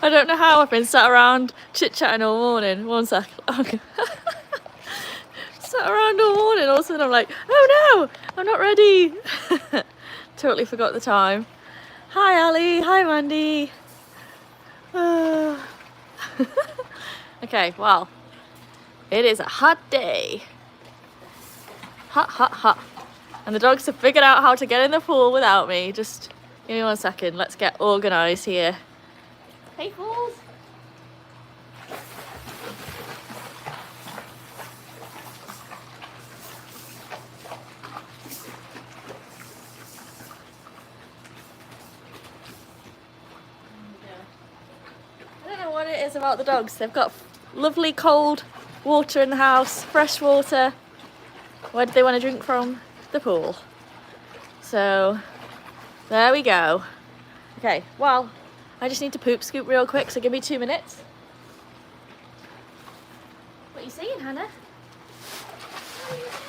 I don't know how I've been sat around chit-chatting all morning. One sec. Okay. Sat around all morning, all of a sudden I'm like, oh no, I'm not ready. Totally forgot the time. Hi Ali, hi Mandy. Okay, well, it is a hot day. Hot, hot, hot. And the dogs have figured out how to get in the pool without me. Just give me 1 second, let's get organised here. Hey fools. I don't know what it is about the dogs. They've got lovely cold water in the house, fresh water. Where do they want to drink from? The pool. So there we go. Okay, well, I just need to poop scoop real quick, so give me 2 minutes. What are you saying, Hannah? What are you saying?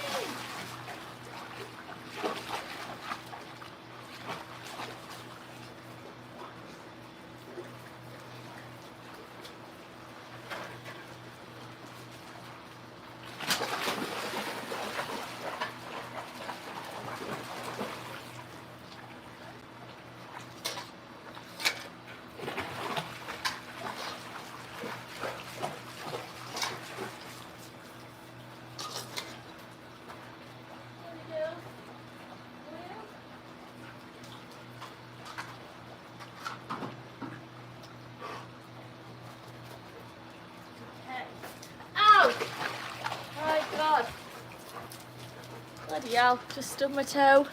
Bloody hell, just stubbed my toe.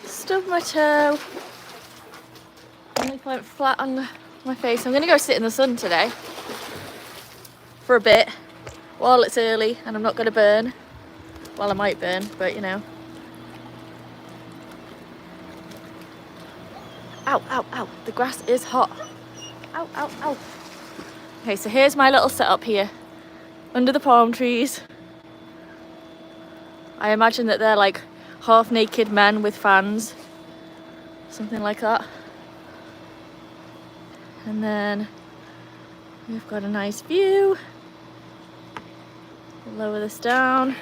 Stubbed my toe. Only went flat on my face. I'm going to go sit in the sun today. For a bit. While it's early and I'm not going to burn. Well, I might burn, but you know. Ow, ow, ow. The grass is hot. Ow, ow, ow. Okay, so here's my little setup here. Under the palm trees. I imagine that they're like half naked men with fans. Something like that. And then we've got a nice view. Lower this down.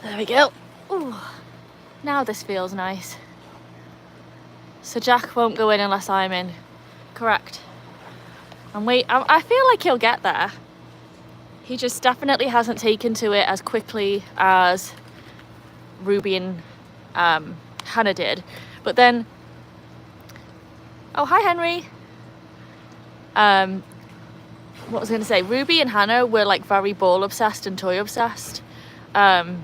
There we go. Ooh, now this feels nice. So Jack won't go in unless I'm in. Correct. And wait, I feel like he'll get there. He just definitely hasn't taken to it as quickly as Ruby and Hannah did. But then, oh hi Henry. What was I going to say? Ruby and Hannah were like very ball obsessed and toy obsessed, and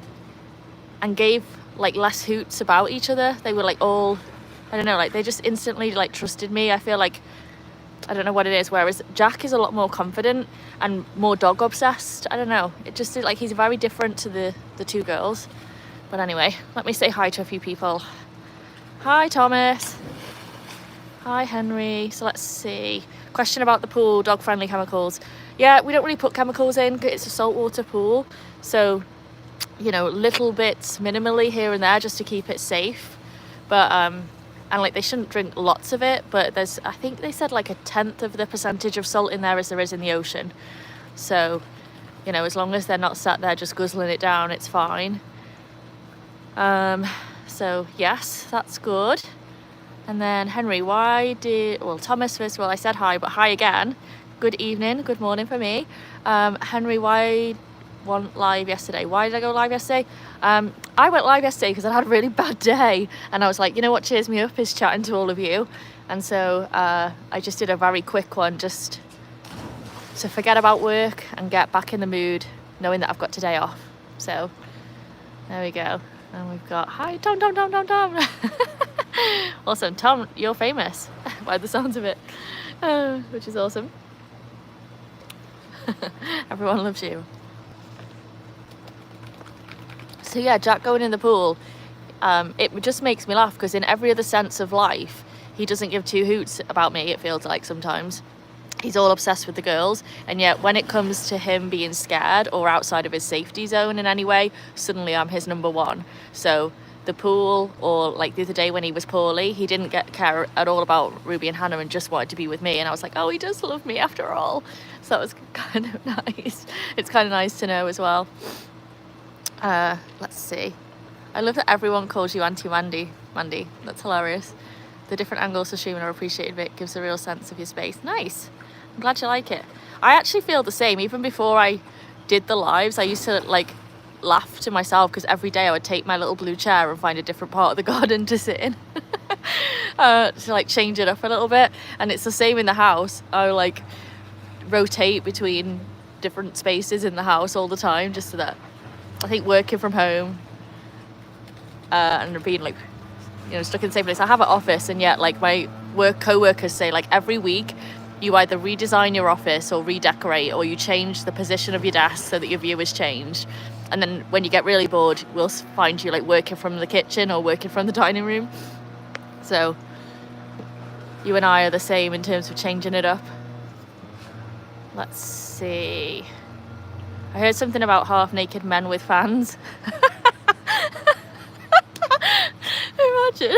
gave like less hoots about each other. They were like all, I don't know, like they just instantly like trusted me. I feel like, I don't know what it is, whereas Jack is a lot more confident and more dog obsessed. I don't know, it just like he's very different to the two girls. But anyway, let me say hi to a few people. Hi Thomas. Hi Henry. So let's see, question about the pool, dog friendly chemicals. Yeah, we don't really put chemicals in, it's a saltwater pool, so you know, little bits minimally here and there just to keep it safe. But and like they shouldn't drink lots of it, but there's, I think they said like 1/10 of the percentage of salt in there as there is in the ocean. So, you know, as long as they're not sat there just guzzling it down, it's fine. So yes, that's good. And then Henry, why did, well, Thomas first of all, I said hi, but hi again. Good evening, good morning for me. Henry, why went live yesterday? Why did I go live yesterday? I went live yesterday because I had a really bad day, and I was like, you know what cheers me up is chatting to all of you. And so I just did a very quick one just to forget about work and get back in the mood knowing that I've got today off. So there we go. And we've got, hi Tom. Awesome. Tom, you're famous by the sounds of it, which is awesome. Everyone loves you. So yeah, Jack going in the pool, it just makes me laugh because in every other sense of life, he doesn't give two hoots about me, it feels like sometimes. He's all obsessed with the girls, and yet when it comes to him being scared or outside of his safety zone in any way, suddenly I'm his number one. So the pool, or like the other day when he was poorly, he didn't care at all about Ruby and Hannah and just wanted to be with me. And I was like, oh, he does love me after all. So that was kind of nice. It's kind of nice to know as well. Let's see. I love that everyone calls you Auntie Mandy. Mandy, that's hilarious. The different angles of streaming are appreciated, Vic. Gives a real sense of your space. Nice. I'm glad you like it. I actually feel the same. Even before I did the lives, I used to like laugh to myself because every day I would take my little blue chair and find a different part of the garden to sit in. To like change it up a little bit. And it's the same in the house. I like rotate between different spaces in the house all the time, just so that I think working from home and being like, you know, stuck in the same place. I have an office, and yet like my co-workers say like every week you either redesign your office or redecorate, or you change the position of your desk so that your view is changed. And then when you get really bored, we'll find you like working from the kitchen or working from the dining room. So you and I are the same in terms of changing it up. Let's see. I heard something about half-naked men with fans. Imagine.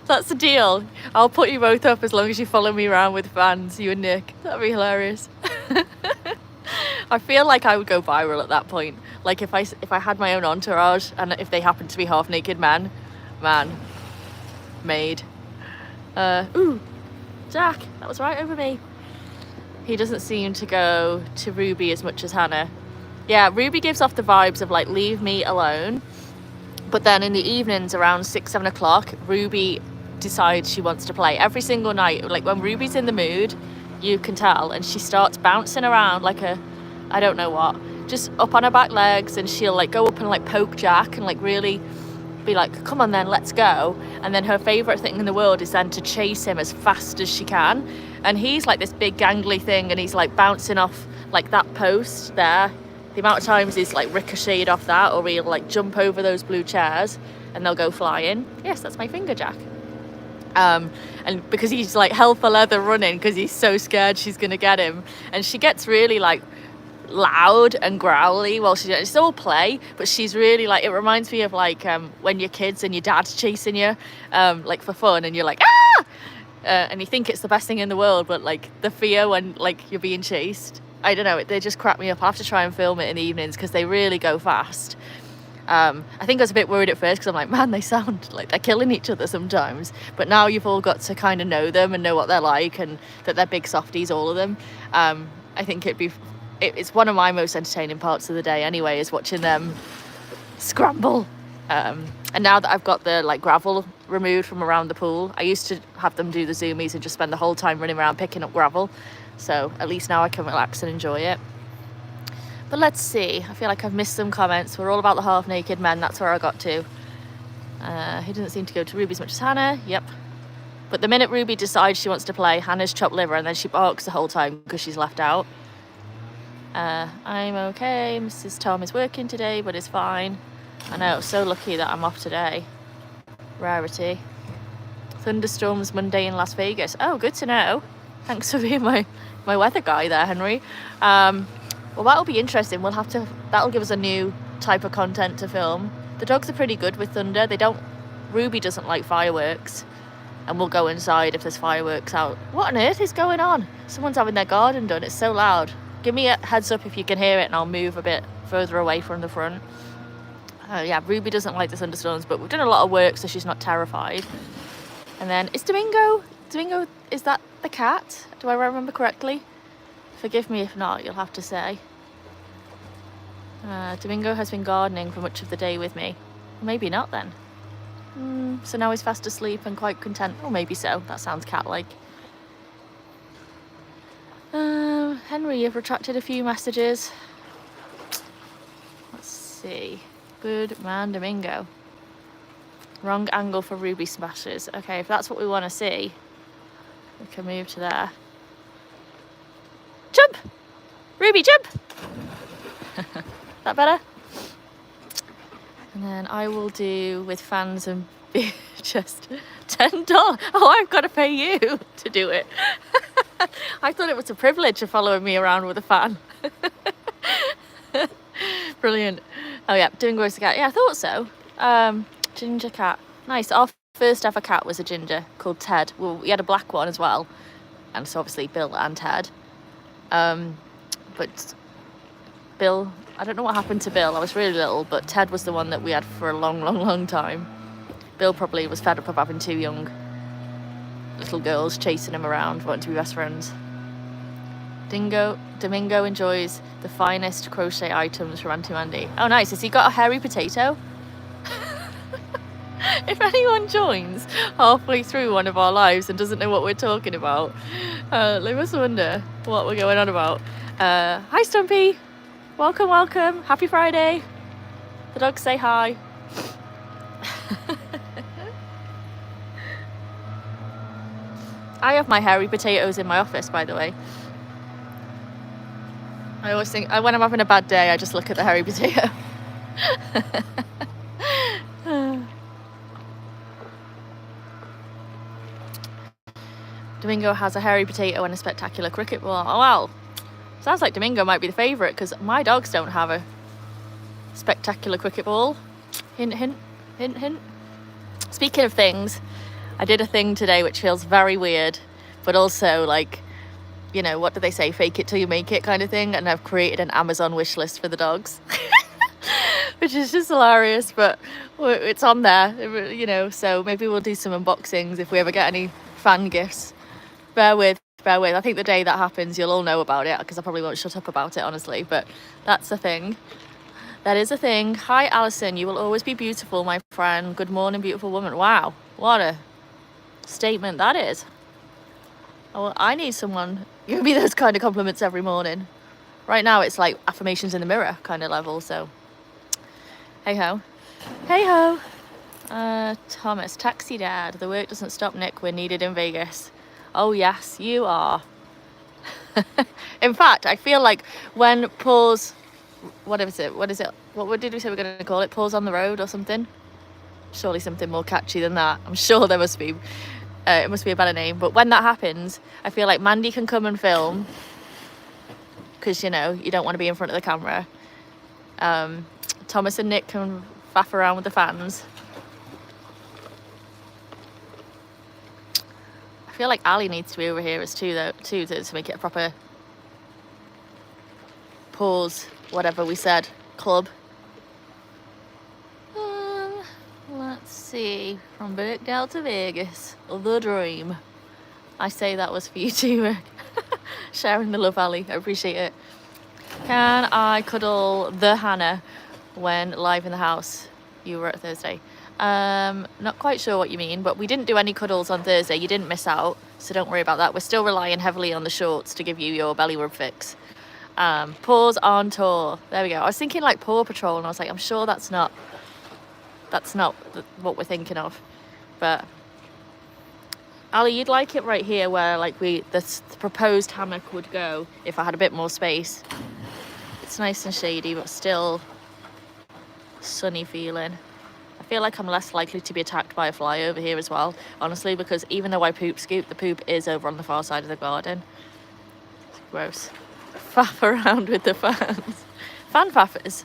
That's the deal. I'll put you both up as long as you follow me around with fans, you and Nick. That'd be hilarious. I feel like I would go viral at that point. Like if I had my own entourage and if they happened to be half-naked men, man, made. Ooh, Jack, that was right over me. He doesn't seem to go to Ruby as much as Hannah. Yeah, Ruby gives off the vibes of like, leave me alone. But then in the evenings around 6-7 o'clock, Ruby decides she wants to play every single night. Like when Ruby's in the mood, you can tell, and she starts bouncing around like a, I don't know what, just up on her back legs, and she'll like go up and like poke Jack and like really be like, come on then, let's go. And then her favorite thing in the world is then to chase him as fast as she can. And he's like this big gangly thing, and he's like bouncing off like that post there. The amount of times he's like ricocheted off that, or he'll like jump over those blue chairs and they'll go flying. Yes, that's my finger, Jack. And because he's like hell for leather running because he's so scared she's gonna get him. And she gets really like loud and growly while it's all play, but she's really like, it reminds me of like when you're kids and your dad's chasing you like for fun, and you're like, ah! And you think it's the best thing in the world, but like the fear when like you're being chased, I don't know, they just crack me up. I have to try and film it in the evenings because they really go fast. I think I was a bit worried at first because I'm like, man, they sound like they're killing each other sometimes. But now you've all got to kind of know them and know what they're like, and that they're big softies, all of them. I think it's one of my most entertaining parts of the day anyway, is watching them scramble. And now that I've got the like gravel removed from around the pool, I used to have them do the zoomies and just spend the whole time running around picking up gravel. So at least now I can relax and enjoy it. But let's see. I feel like I've missed some comments. We're all about the half-naked men. That's where I got to. He doesn't seem to go to Ruby as much as Hannah. Yep. But the minute Ruby decides she wants to play, Hannah's chopped liver, and then she barks the whole time because she's left out. I'm okay. Mrs. Tom is working today, but is fine. I know. So lucky that I'm off today. Rarity. Thunderstorms Monday in Las Vegas. Oh, good to know. Thanks for being my weather guy there, Henry. Well, that'll be interesting. That'll give us a new type of content to film. The dogs are pretty good with thunder. Ruby doesn't like fireworks, and we'll go inside if there's fireworks out. What on earth is going on? Someone's having their garden done. It's so loud. Give me a heads up if you can hear it, and I'll move a bit further away from the front. Yeah, Ruby doesn't like the thunderstorms, but we've done a lot of work, so she's not terrified. And then, is Domingo, is that the cat? Do I remember correctly? Forgive me if not, you'll have to say. Domingo has been gardening for much of the day with me. Maybe not then. So now he's fast asleep and quite content. Or maybe so, that sounds cat-like. Henry, you've retracted a few messages. Let's see. Good man, Domingo. Wrong angle for Ruby smashes. Okay, if that's what we want to see, we can move to there. Jump! Ruby, jump! That better? And then I will do with fans and just $10. Oh, I've got to pay you to do it. I thought it was a privilege of following me around with a fan. Brilliant. Oh yeah, doing gross again. Yeah, I thought so. Ginger cat. Nice. Our first ever cat was a ginger called Ted. Well, we had a black one as well. And so obviously Bill and Ted. But Bill, I don't know what happened to Bill. I was really little, but Ted was the one that we had for a long time. Bill probably was fed up of having 2 young little girls chasing him around, wanting to be best friends. Domingo enjoys the finest crochet items from Auntie Mandy. Oh, nice. Has he got a hairy potato? If anyone joins halfway through one of our lives and doesn't know what we're talking about, they must wonder what we're going on about. Hi, Stumpy. Welcome. Happy Friday. The dogs say hi. I have my hairy potatoes in my office, by the way. I always think, when I'm having a bad day, I just look at the hairy potato. Domingo has a hairy potato and a spectacular cricket ball. Oh, well, sounds like Domingo might be the favourite, because my dogs don't have a spectacular cricket ball. Hint, hint, hint, hint. Speaking of things, I did a thing today which feels very weird, but also like, you know, what do they say? Fake it till you make it kind of thing. And I've created an Amazon wish list for the dogs, which is just hilarious, but it's on there, you know, so maybe we'll do some unboxings if we ever get any fan gifts. Bear with. I think the day that happens, you'll all know about it, because I probably won't shut up about it, honestly, but that's a thing. That is a thing. Hi, Alison. You will always be beautiful, my friend. Good morning, beautiful woman. Wow, what a statement that is. Oh, well, I need someone give me those kind of compliments every morning. Right now, it's like affirmations in the mirror kind of level, so hey ho. Thomas, taxi dad. The work doesn't stop, Nick. We're needed in Vegas. Oh, yes, you are. In fact, I feel like when Paws, what is it? What did we say we're going to call it? Paws on the road or something? Surely something more catchy than that. I'm sure there must be. It must be a better name. But when that happens, I feel like Mandy can come and film, because, you know, you don't want to be in front of the camera. Thomas and Nick can faff around with the fans. I feel like Ali needs to be over here to make it a proper Paws, whatever we said, club. Let's see. From Birkdale to Vegas, the dream. I say that was for you too. Sharing the love, Ali. I appreciate it. Can I cuddle the Hannah when live in the house? You were at Thursday. Not quite sure what you mean, but we didn't do any cuddles on Thursday. You didn't miss out, so don't worry about that. We're still relying heavily on the shorts to give you your belly rub fix. Paws on tour. There we go. I was thinking like Paw Patrol, and I was like, I'm sure that's not what we're thinking of. But Ali, you'd like it right here where like the proposed hammock would go if I had a bit more space. It's nice and shady, but still sunny feeling. I feel like I'm less likely to be attacked by a fly over here as well, honestly, because even though I poop scoop, the poop is over on the far side of the garden. It's gross. Faff around with the fans. Fan faffers.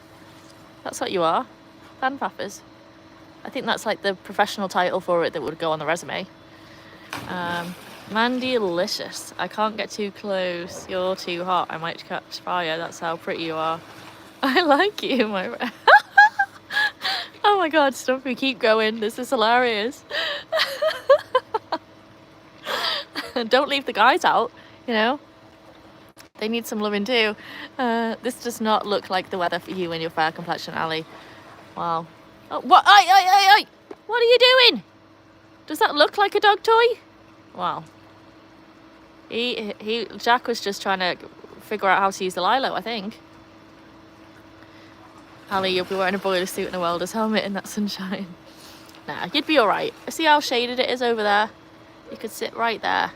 That's what you are. Fan faffers. I think that's like the professional title for it that would go on the resume. Mandy-licious. I can't get too close. You're too hot. I might catch fire. That's how pretty you are. I like you, my... Oh my god, Stumpy, keep going. This is hilarious. Don't leave the guys out, you know. They need some loving too. This does not look like the weather for you and your fair complexion, Ali. Wow. Oh, what? Aye. What are you doing? Does that look like a dog toy? Wow. Jack was just trying to figure out how to use the Lilo, I think. Ali, you'll be wearing a boiler suit and a welder's helmet in that sunshine. Nah, you'd be alright. See how shaded it is over there? You could sit right there.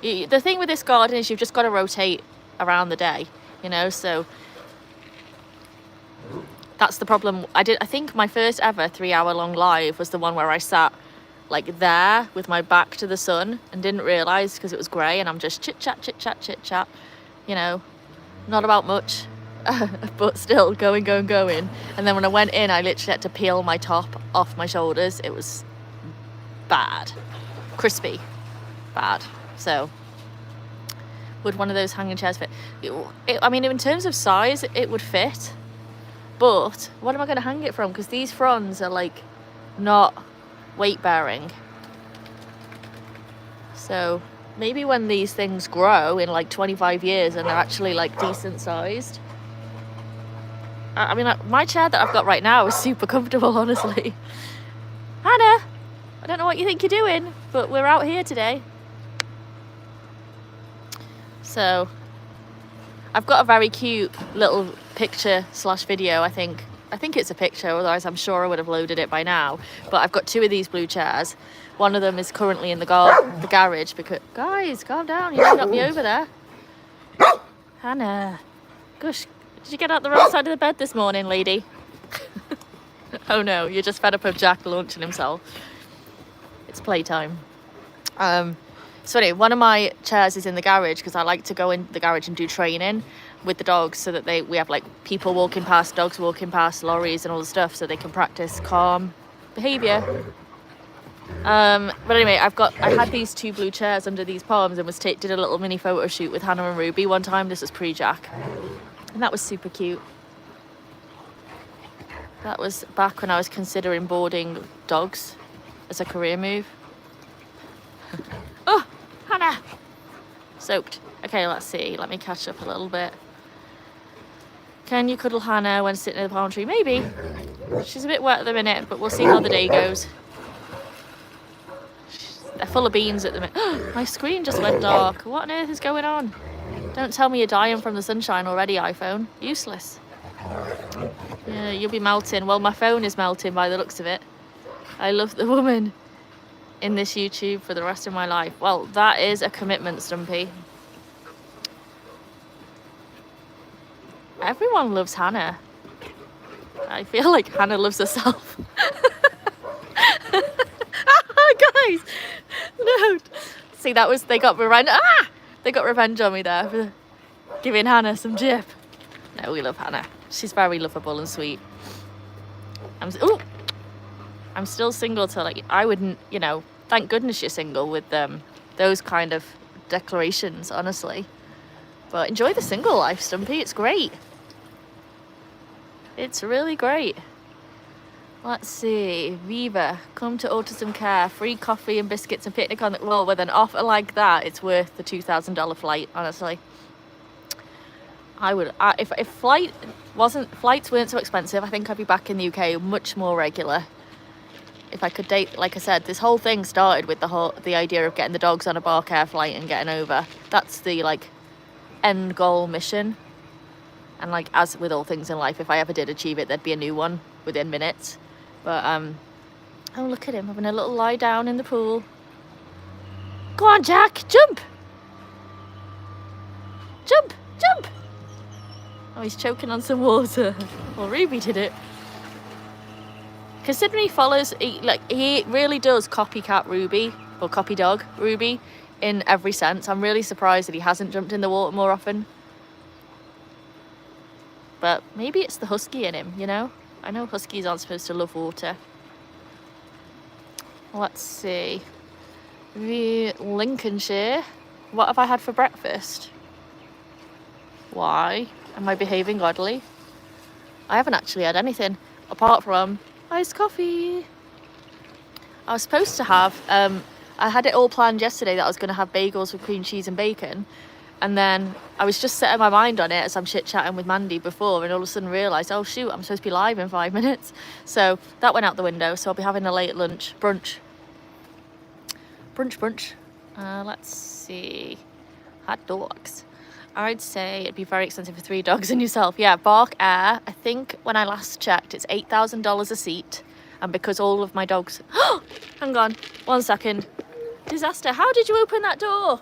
The thing with this garden is you've just got to rotate around the day, you know, so that's the problem. I think my first ever 3-hour-long live was the one where I sat like there with my back to the sun and didn't realise because it was grey, and I'm just chit chat, you know, not about much. but still going. And then when I went in, I literally had to peel my top off my shoulders. It was bad, crispy, bad. So would one of those hanging chairs fit? I mean, in terms of size, it would fit, but what am I going to hang it from? Because these fronds are like not weight bearing. So maybe when these things grow in like 25 years and they're actually like decent sized. I mean, my chair that I've got right now is super comfortable, honestly. Hannah, I don't know what you think you're doing, but we're out here today. So I've got a very cute little picture / video. I think it's a picture, otherwise I'm sure I would have loaded it by now. But I've got 2 of these blue chairs. One of them is currently in the garage because... Guys, calm down. You knocked me over there. Hannah. Gosh, did you get out the wrong side of the bed this morning, lady? Oh no, you're just fed up of Jack launching himself. It's playtime. So anyway, one of my chairs is in the garage because I like to go in the garage and do training with the dogs so that we have like people walking past, dogs walking past, lorries and all the stuff so they can practice calm behaviour. But anyway, I had these 2 blue chairs under these palms and did a little mini photo shoot with Hannah and Ruby one time. This was pre-Jack, and that was super cute. That was back when I was considering boarding dogs as a career move. Oh, Hannah! Soaked. Okay, let's see. Let me catch up a little bit. Can you cuddle Hannah when sitting in the palm tree? Maybe. She's a bit wet at the minute, but we'll see how the day goes. They're full of beans at the minute. My screen just went dark. What on earth is going on? Don't tell me you're dying from the sunshine already, iPhone. Useless. Yeah, you'll be melting. Well, my phone is melting by the looks of it. I love the woman in this YouTube for the rest of my life. Well, that is a commitment, Stumpy. Everyone loves Hannah. I feel like Hannah loves herself. Guys, no. See, they got revenge. They got revenge on me there for giving Hannah some jip. No, we love Hannah. She's very lovable and sweet. I'm still single till like I wouldn't, thank goodness you're single with those kind of declarations, honestly. But enjoy the single life, Stumpy. It's great. It's really great. Let's see. Viva, come to autism care. Free coffee and biscuits and picnic on the... Well, with an offer like that, it's worth the $2,000 flight, honestly. I would... if flights weren't so expensive, I think I'd be back in the UK much more regular. If I could date... Like I said, this whole thing started with the idea of getting the dogs on a Bark Air flight and getting over. That's the, end goal mission. And, as with all things in life, if I ever did achieve it, there'd be a new one within minutes. But, oh, look at him having a little lie down in the pool. Go on, Jack, jump! Jump, jump! Oh, he's choking on some water. Well, Ruby did it. Considering he follows, he really does copycat Ruby, or copy dog Ruby, in every sense. I'm really surprised that he hasn't jumped in the water more often. But maybe it's the husky in him, I know huskies aren't supposed to love water. Let's see. The Lincolnshire. What have I had for breakfast? Why am I behaving oddly? I haven't actually had anything apart from iced coffee. I was supposed to have, I had it all planned yesterday that I was going to have bagels with cream cheese and bacon. And then I was just setting my mind on it as I'm chit-chatting with Mandy before, and all of a sudden realised, oh shoot, I'm supposed to be live in 5 minutes. So that went out the window, so I'll be having a late lunch, brunch. Let's see. Hot dogs. I'd say it'd be very expensive for 3 dogs and yourself. Yeah, Bark Air, I think when I last checked, it's $8,000 a seat. And because all of my dogs... Hang on, 1 second. Disaster, how did you open that door?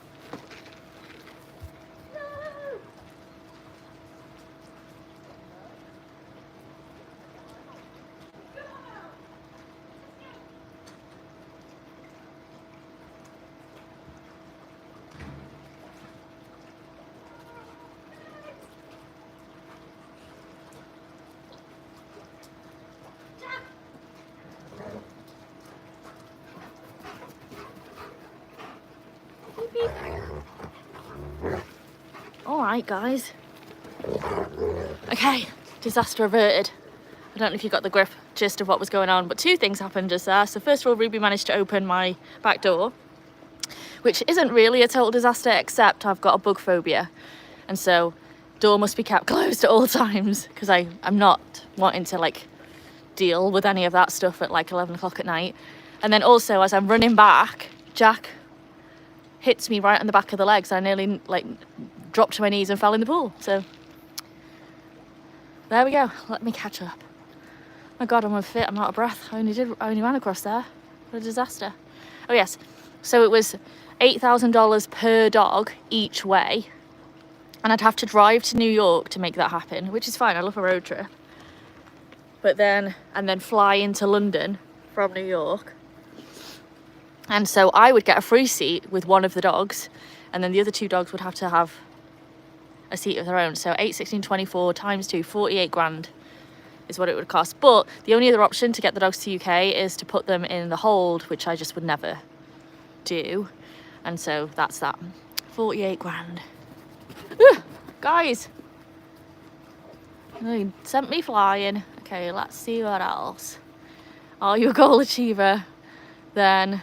All right, guys. Okay, disaster averted. I don't know if you got the gist of what was going on, but two things happened just there. So first of all, Ruby managed to open my back door, which isn't really a total disaster, except I've got a bug phobia. And so door must be kept closed at all times because I'm not wanting to like deal with any of that stuff at like 11 o'clock at night. And then also as I'm running back, Jack hits me right on the back of the legs. I nearly like dropped to my knees and fell in the pool. So there we go. Let me catch up. My God, I'm unfit. I'm out of breath. I only ran across there. What a disaster. Oh yes. So it was $8,000 per dog each way. And I'd have to drive to New York to make that happen, which is fine. I love a road trip. But then fly into London from New York. And so I would get a free seat with one of the dogs, and then the other two dogs would have to have a seat of their own. So 8, 16, 24 times 2, 48 grand is what it would cost. But the only other option to get the dogs to UK is to put them in the hold, which I just would never do. And so that's that. 48 grand. Ugh, guys. They sent me flying. Okay, let's see what else. Are you a goal achiever? Then,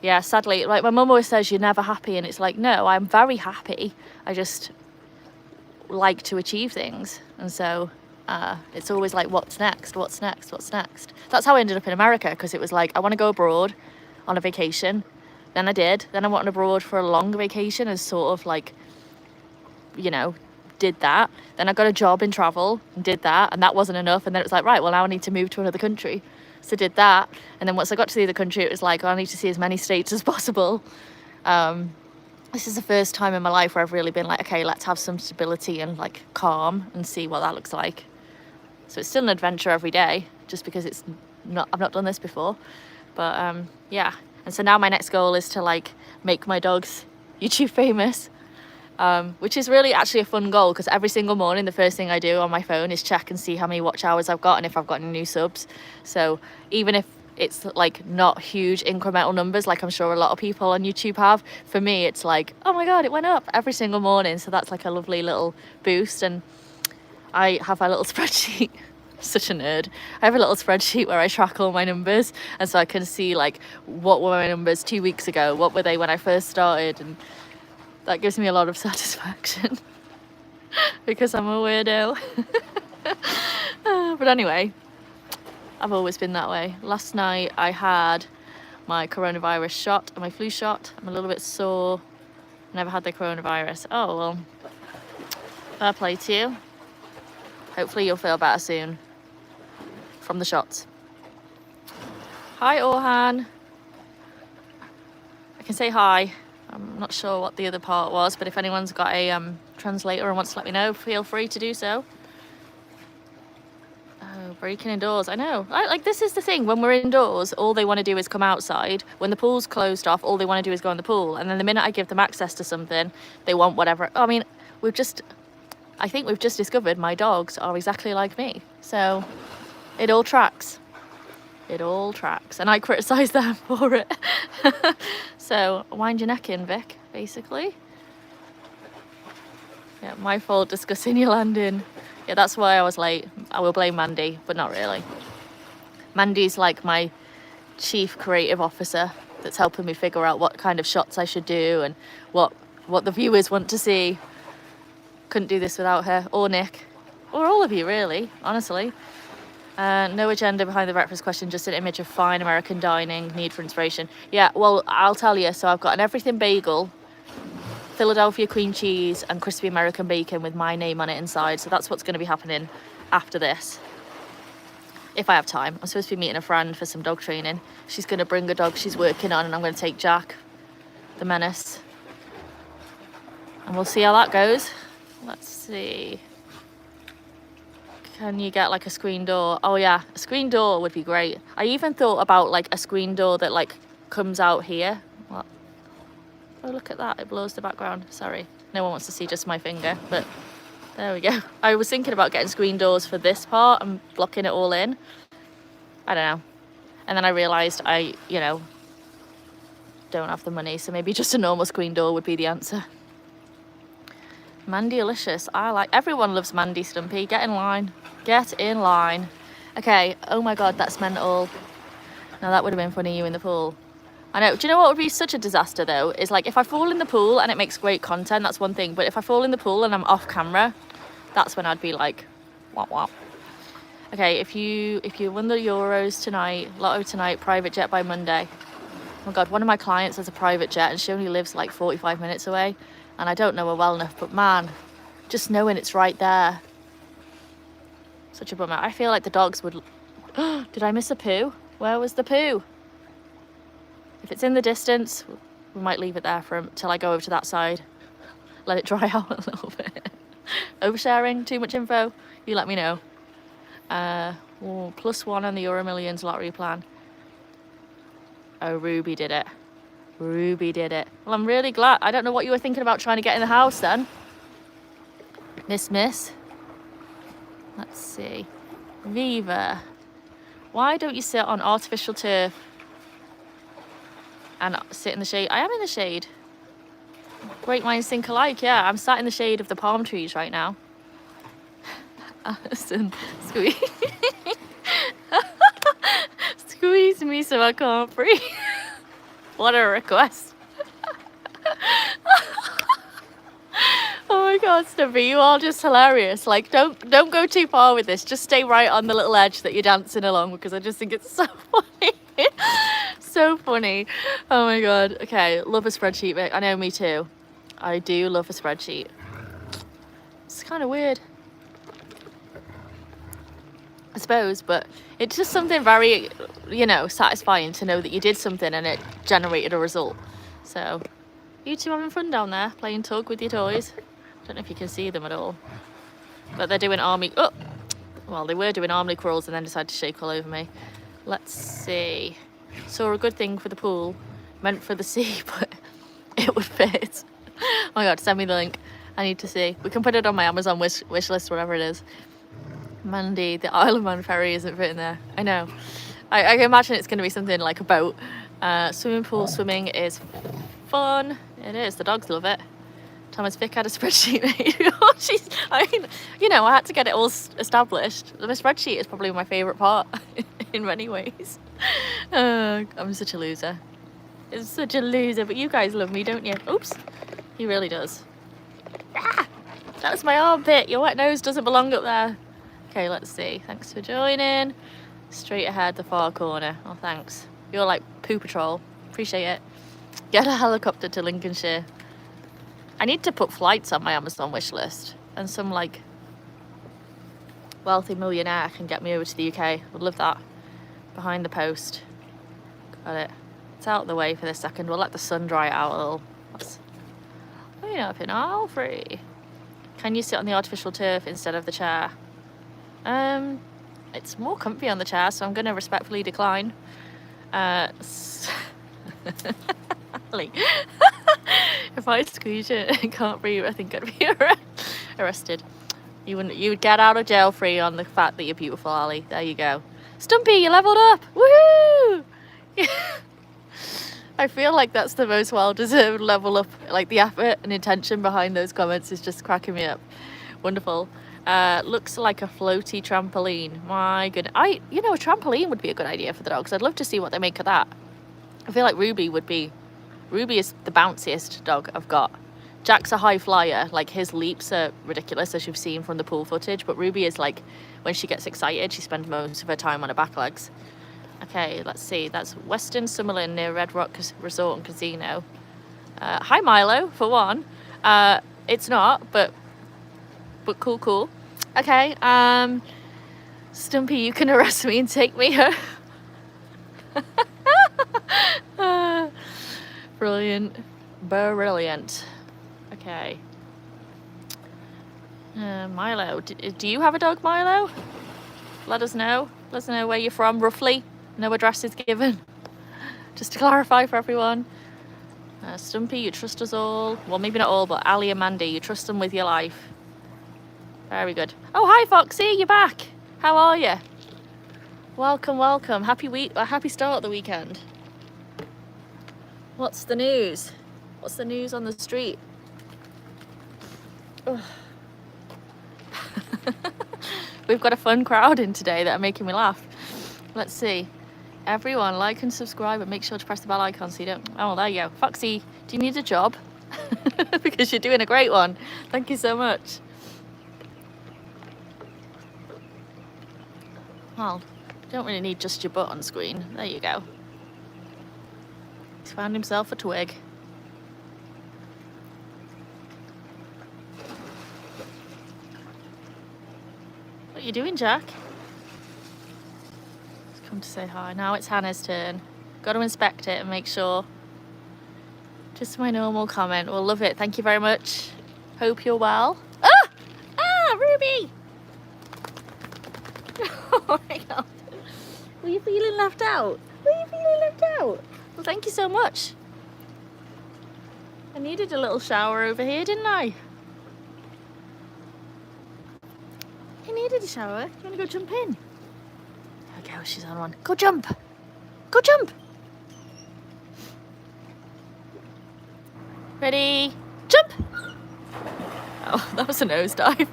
yeah, sadly, like my mum always says, you're never happy. And it's like, no, I'm very happy. I just like to achieve things. And so it's always like, what's next? What's next? What's next? That's how I ended up in America, because it was like, I want to go abroad on a vacation. Then I did. Then I went abroad for a long vacation as sort of like, you know, did that. Then I got a job in travel and did that, and that wasn't enough. And then it was like, right, well, now I need to move to another country. So did that. And then once I got to the other country, it was like, oh, I need to see as many states as possible. This is the first time in my life where I've really been like, okay, let's have some stability and like calm and see what that looks like. So it's still an adventure every day, just because I've not done this before. But yeah. And so now my next goal is to like make my dogs YouTube famous. Which is really actually a fun goal, because every single morning the first thing I do on my phone is check and see how many watch hours I've got and if I've got any new subs. So even if it's like not huge incremental numbers like I'm sure a lot of people on YouTube have, for me it's like, oh my God, it went up every single morning. So that's like a lovely little boost. And I have a little spreadsheet. Such a nerd. I have a little spreadsheet where I track all my numbers, and so I can see like what were my numbers 2 weeks ago, what were they when I first started, and that gives me a lot of satisfaction because I'm a weirdo. But anyway, I've always been that way. Last night I had my coronavirus shot and my flu shot. I'm a little bit sore. Never had the coronavirus. Oh, well, fair play to you. Hopefully you'll feel better soon from the shots. Hi, Orhan. I can say hi. I'm not sure what the other part was, but if anyone's got a translator and wants to let me know, feel free to do so. Oh, breaking indoors. I know. Like, this is the thing. When we're indoors, all they want to do is come outside. When the pool's closed off, all they want to do is go in the pool. And then the minute I give them access to something, they want whatever. I mean, I think we've just discovered my dogs are exactly like me. So it all tracks. It all tracks. And I criticise them for it. So wind your neck in, Vic, basically. Yeah, my fault discussing your landing. Yeah, that's why I was late. I will blame Mandy, but not really. Mandy's like my chief creative officer that's helping me figure out what kind of shots I should do and what the viewers want to see. Couldn't do this without her, or Nick, or all of you really, honestly. No agenda behind the breakfast question, just an image of fine American dining, need for inspiration. Yeah, well, I'll tell you. So I've got an everything bagel, Philadelphia cream cheese, and crispy American bacon with my name on it inside. So that's what's going to be happening after this, if I have time. I'm supposed to be meeting a friend for some dog training. She's going to bring a dog she's working on, and I'm going to take Jack, the menace, and we'll see how that goes. Let's see. Can you get like a screen door? Oh yeah, a screen door would be great. I even thought about like a screen door that like comes out here. What? Oh, look at that, it blows the background. Sorry, no one wants to see just my finger, but there we go. I was thinking about getting screen doors for this part and blocking it all in. I don't know. And then I realised I, don't have the money, so maybe just a normal screen door would be the answer. Mandy-alicious. Everyone loves Mandy, Stumpy. Get in line. Get in line. Okay. Oh my God, that's mental. Now that would have been funny, you in the pool. I know. Do you know what would be such a disaster though? Is like if I fall in the pool and it makes great content, that's one thing. But if I fall in the pool and I'm off camera, that's when I'd be like, wah wah. Okay, if you win the Euros tonight, Lotto tonight, private jet by Monday. Oh my God, one of my clients has a private jet and she only lives like 45 minutes away. And I don't know her well enough, but man, just knowing it's right there. Such a bummer. I feel like the dogs would... Did I miss a poo? Where was the poo? If it's in the distance, we might leave it there till I go over to that side. Let it dry out a little bit. Oversharing, too much info? You let me know. +1 on the Euro Millions lottery plan. Oh, Ruby did it. Ruby did it. Well, I'm really glad. I don't know what you were thinking about trying to get in the house then. Miss. Let's see. Viva. Why don't you sit on artificial turf and sit in the shade? I am in the shade. Great minds think alike. Yeah, I'm sat in the shade of the palm trees right now. Alison, squeeze me so I can't breathe. What a request. Oh my God, Stumpy, you are just hilarious. Like, don't go too far with this. Just stay right on the little edge that you're dancing along, because I just think it's so funny. So funny. Oh my God. Okay, love a spreadsheet, Vic. I know, me too. I do love a spreadsheet. It's kind of weird, I suppose, but it's just something very, satisfying to know that you did something and it generated a result. So, you two having fun down there, playing tug with your toys? Don't know if you can see them at all, but they're doing army. Oh, well, they were doing army crawls and then decided to shake all over me. Let's see. Saw a good thing for the pool, meant for the sea, but it would fit. Oh my God, send me the link. I need to see. We can put it on my Amazon wish list, whatever it is. Mandy, the Isle of Man ferry isn't fitting there. I know. I can imagine it's going to be something like a boat. Swimming pool swimming is fun. It is. The dogs love it. Thomas Vic had a spreadsheet made. I had to get it all established. The spreadsheet is probably my favourite part in many ways. I'm such a loser. It's such a loser, but you guys love me, don't you? Oops. He really does. Ah, that was my armpit. Your wet nose doesn't belong up there. Okay, let's see. Thanks for joining. Straight ahead, the far corner. Oh, thanks. You're like poo patrol. Appreciate it. Get a helicopter to Lincolnshire. I need to put flights on my Amazon wish list, and some like wealthy millionaire can get me over to the UK. Would love that. Behind the post. Got it. It's out of the way for this second. We'll let the sun dry it out a little. Up in all free. Can you sit on the artificial turf instead of the chair? It's more comfy on the chair, so I'm going to respectfully decline. If I squeeze it and can't breathe, I think I'd be arrested. You would get out of jail free on the fact that you're beautiful, Ali. There you go. Stumpy, you leveled up. Woohoo! I feel like that's the most well-deserved level up. Like, the effort and intention behind those comments is just cracking me up. Wonderful. Looks like a floaty trampoline. My goodness. A trampoline would be a good idea for the dogs. I'd love to see what they make of that. I feel like Ruby is the bounciest dog I've got. Jack's a high flyer. Like, his leaps are ridiculous, as you've seen from the pool footage. But Ruby is like, when she gets excited, she spends most of her time on her back legs. Okay, let's see. That's Western Summerlin near Red Rock Resort and Casino. Hi, Milo, for one. It's not, but cool. Okay, Stumpy, you can arrest me and take me home. Brilliant. Okay. Milo, do you have a dog, Milo? Let us know. Let us know where you're from, roughly. No address is given. Just to clarify for everyone. Stumpy, you trust us all. Well, maybe not all, but Ali and Mandy, you trust them with your life. Very good. Oh, hi, Foxy, you're back. How are you? Welcome. Happy start of the weekend. What's the news? What's the news on the street? We've got a fun crowd in today that are making me laugh. Let's see. Everyone, like and subscribe and make sure to press the bell icon so you don't... Oh, there you go. Foxy, do you need a job? Because you're doing a great one. Thank you so much. Well, you don't really need just your butt on screen. There you go. He's found himself a twig. What are you doing, Jack? He's come to say hi. Now it's Hannah's turn. Got to inspect it and make sure. Just my normal comment. We'll love it. Thank you very much. Hope you're well. Ah! Ah, Ruby! Oh my God. Were you feeling left out? Were you feeling left out? Well, thank you so much. I needed a little shower over here, didn't I? I needed a shower. You want to go jump in? There we go, she's on one. Go jump! Go jump! Ready? Jump! Oh, that was a nosedive.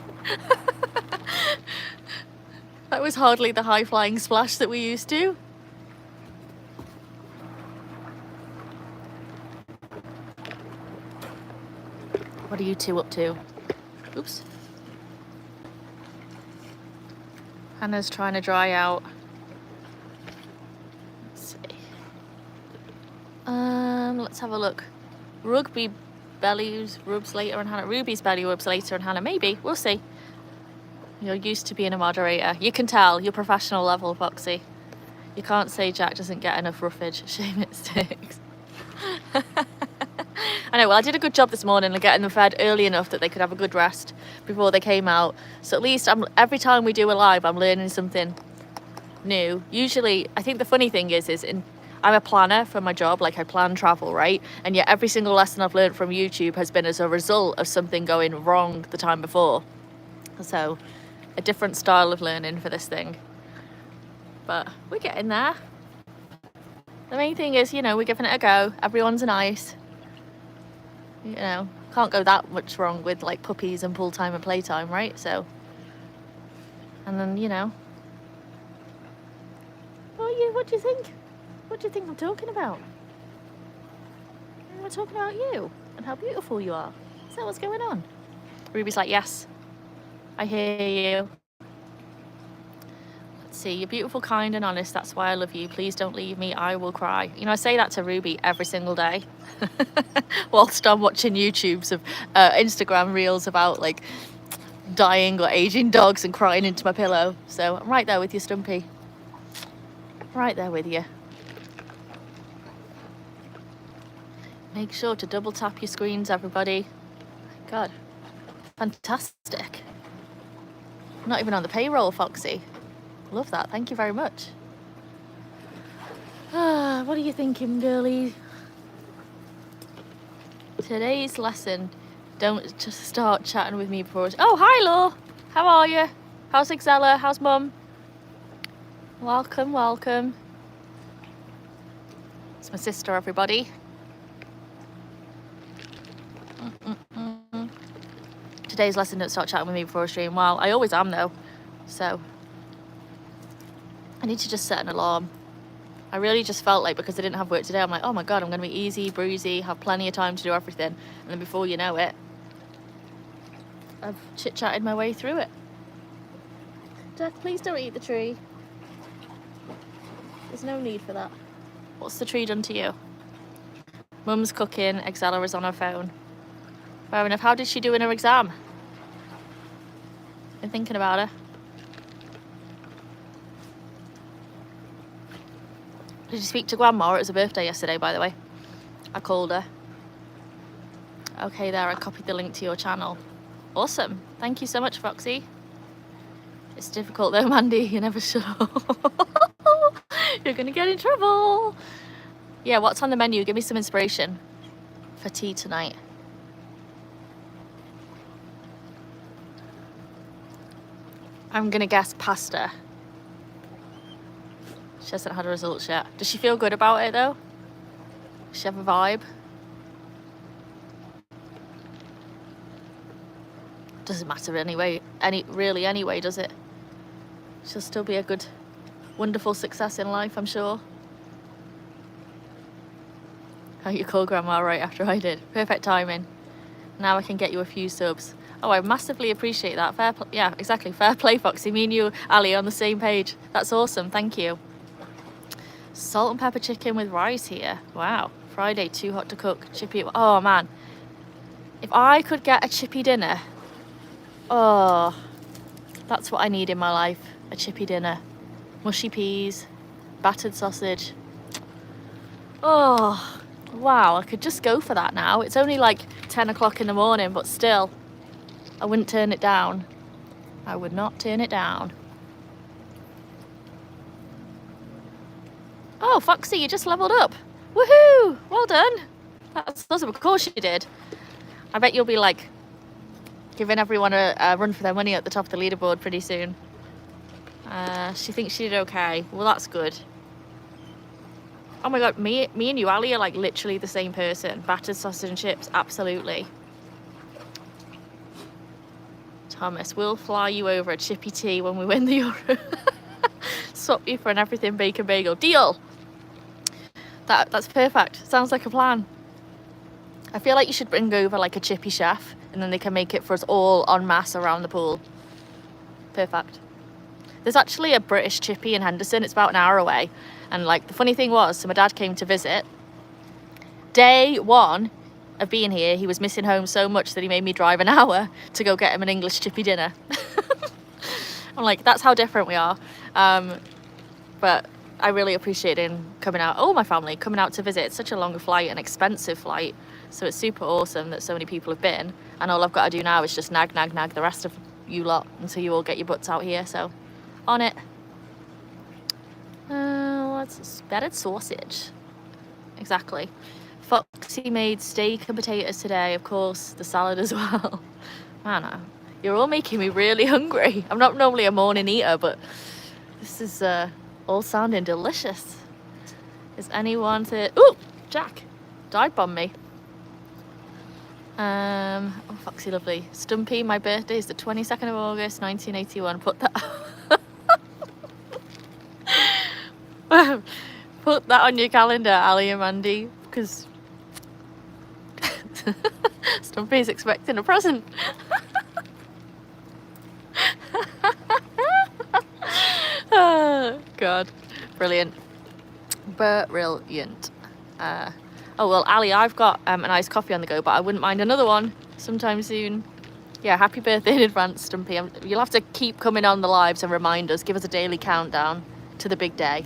That was hardly the high-flying splash that we used to. What are you two up to? Oops. Hannah's trying to dry out. Let's see. Let's have a look. Rugby bellies rubs later on Hannah. Ruby's belly rubs later on Hannah. Maybe. We'll see. You're used to being a moderator. You can tell. You're professional level, Foxy. You can't say Jack doesn't get enough roughage. Shame it sticks. I know, well, I did a good job this morning of getting them fed early enough that they could have a good rest before they came out. So at least every time we do a live, I'm learning something new. Usually, I think the funny thing is I'm a planner for my job, like I plan travel, right? And yet every single lesson I've learned from YouTube has been as a result of something going wrong the time before. So a different style of learning for this thing. But we're getting there. The main thing is, you know, we're giving it a go. Everyone's nice. You know, can't go that much wrong with like puppies and pull time and playtime, right? So, and then, you know, what do you think? What do you think I'm talking about? I'm talking about you and how beautiful you are. Is that what's going on? Ruby's like, yes, I hear you. Let's see, you're beautiful, kind and honest. That's why I love you. Please don't leave me. I will cry. You know, I say that to Ruby every single day. Whilst I'm watching YouTubes of Instagram reels about like dying or aging dogs and crying into my pillow. So I'm right there with you, Stumpy. Right there with you. Make sure to double tap your screens, everybody. God, fantastic. Not even on the payroll, Foxy. Love that. Thank you very much. What are you thinking, girlie? Today's lesson, don't just start chatting with me before. Oh, hi, Law. How are you? How's Exella? How's Mum? Welcome, welcome. It's my sister, everybody. Today's lesson, don't start chatting with me before a stream. Well, I always am, though. So I need to just set an alarm. I really just felt like, because I didn't have work today, I'm like, oh my God, I'm going to be easy breezy, have plenty of time to do everything. And then before you know it, I've chit-chatted my way through it. Jack, please don't eat the tree. There's no need for that. What's the tree done to you? Mum's cooking, Exella is on her phone. Fair enough. How did she do in her exam? Been thinking about her. Did you speak to Grandma? It was her birthday yesterday, by the way. I called her. Okay, there, I copied the link to your channel. Awesome. Thank you so much, Foxy. It's difficult though, Mandy. You're never sure. You're going to get in trouble. Yeah, what's on the menu? Give me some inspiration for tea tonight. I'm going to guess pasta. She hasn't had her results yet. Does she feel good about it though? Does she have a vibe? Doesn't matter anyway, really anyway, does it? She'll still be a good, wonderful success in life, I'm sure. How you call Grandma right after I did. Perfect timing. Now I can get you a few subs. Oh, I massively appreciate that. Yeah, exactly. Fair play, Foxy. Me and you, Ali, on the same page. That's awesome. Thank you. Salt and pepper chicken with rice here. Wow. Friday, too hot to cook. Chippy. Oh, man. If I could get a chippy dinner. Oh, that's what I need in my life. A chippy dinner. Mushy peas. Battered sausage. Oh, wow. I could just go for that now. It's only like 10 o'clock in the morning, but still. I wouldn't turn it down. I would not turn it down. Oh, Foxy, you just leveled up. Woohoo! Well done. That's awesome. Of course you did. I bet you'll be like giving everyone a run for their money at the top of the leaderboard pretty soon. She thinks she did okay. Well, that's good. Oh my god, me and you, Ali, are like literally the same person. Battered sausage and chips, absolutely. Thomas, we'll fly you over a chippy tea when we win the Euro. Swap you for an everything bacon bagel. Deal! That's perfect. Sounds like a plan. I feel like you should bring over like a chippy chef and then they can make it for us all en masse around the pool. Perfect. There's actually a British chippy in Henderson. It's about an hour away. And like the funny thing was, so my dad came to visit. Day one of being here, he was missing home so much that he made me drive an hour to go get him an English chippy dinner. I'm like, that's how different we are. But I really appreciate him coming out, all my family coming out to visit. It's such a long flight, an expensive flight. So it's super awesome that so many people have been. And all I've got to do now is just nag the rest of you lot until you all get your butts out here. So on it. What's battered sausage? Exactly. Foxy made steak and potatoes today, of course, the salad as well. Man, you're all making me really hungry. I'm not normally a morning eater, but this is all sounding delicious. Is anyone to... Ooh, Jack, dive bomb me. Oh, Foxy lovely. Stumpy, my birthday is the 22nd of August, 1981. Put that... Put that on your calendar, Ali and Mandy, because Stumpy's expecting a present. Oh, God. Brilliant. Brilliant. Oh, well, Ali, I've got an iced coffee on the go, but I wouldn't mind another one sometime soon. Yeah, happy birthday in advance, Stumpy. You'll have to keep coming on the lives and remind us. Give us a daily countdown to the big day.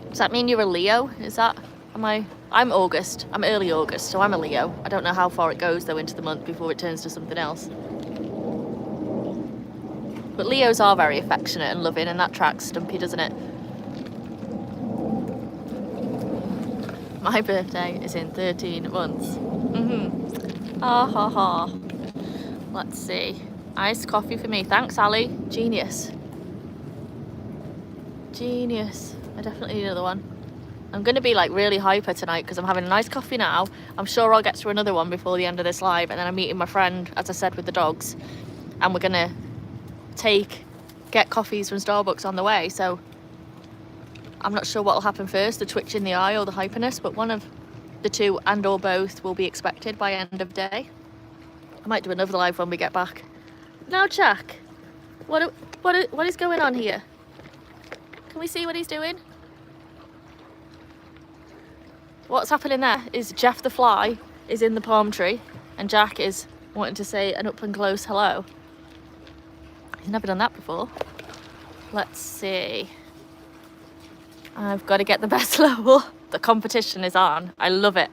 Does that mean you're a Leo? Is that... I'm August. I'm early August, so I'm a Leo. I don't know how far it goes, though, into the month before it turns to something else. But Leos are very affectionate and loving, and that tracks Stumpy, doesn't it? My birthday is in 13 months. Ah ha ha. Let's see. Iced coffee for me. Thanks, Ali. Genius. Genius. I definitely need another one. I'm going to be like really hyper tonight because I'm having a nice coffee now. I'm sure I'll get through another one before the end of this live, and then I'm meeting my friend, as I said, with the dogs, and we're going to get coffees from Starbucks on the way. So I'm not sure what will happen first, the twitch in the eye or the hyperness, but one of the two and or both will be expected by end of day. I might do another live when we get back. Now, Jack, what is going on here? Can we see what he's doing? What's happening there is Jeff the fly is in the palm tree and Jack is wanting to say an up and close hello. He's never done that before. Let's see. I've got to get the best level. The competition is on. I love it.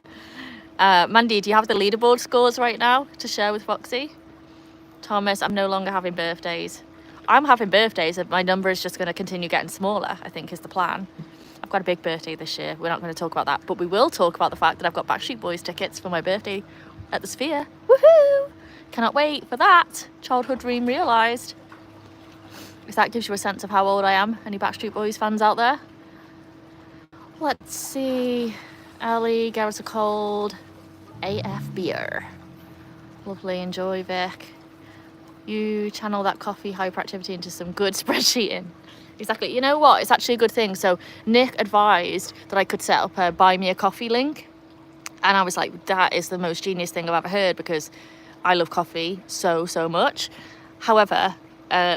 Mandy, do you have the leaderboard scores right now to share with Foxy? Thomas, I'm no longer having birthdays. I'm having birthdays and my number is just going to continue getting smaller, I think is the plan. I've got a big birthday this year. We're not going to talk about that, but we will talk about the fact that I've got Backstreet Boys tickets for my birthday at the Sphere. Woohoo! Cannot wait for that. Childhood dream realised. If that gives you a sense of how old I am, any Backstreet Boys fans out there? Let's see. Ellie, Garrett's a cold. AF beer. Lovely, enjoy, Vic. You channel that coffee hyperactivity into some good spreadsheeting. Exactly. You know what? It's actually a good thing. So Nick advised that I could set up a buy me a coffee link. And I was like, that is the most genius thing I've ever heard, because I love coffee so much. However,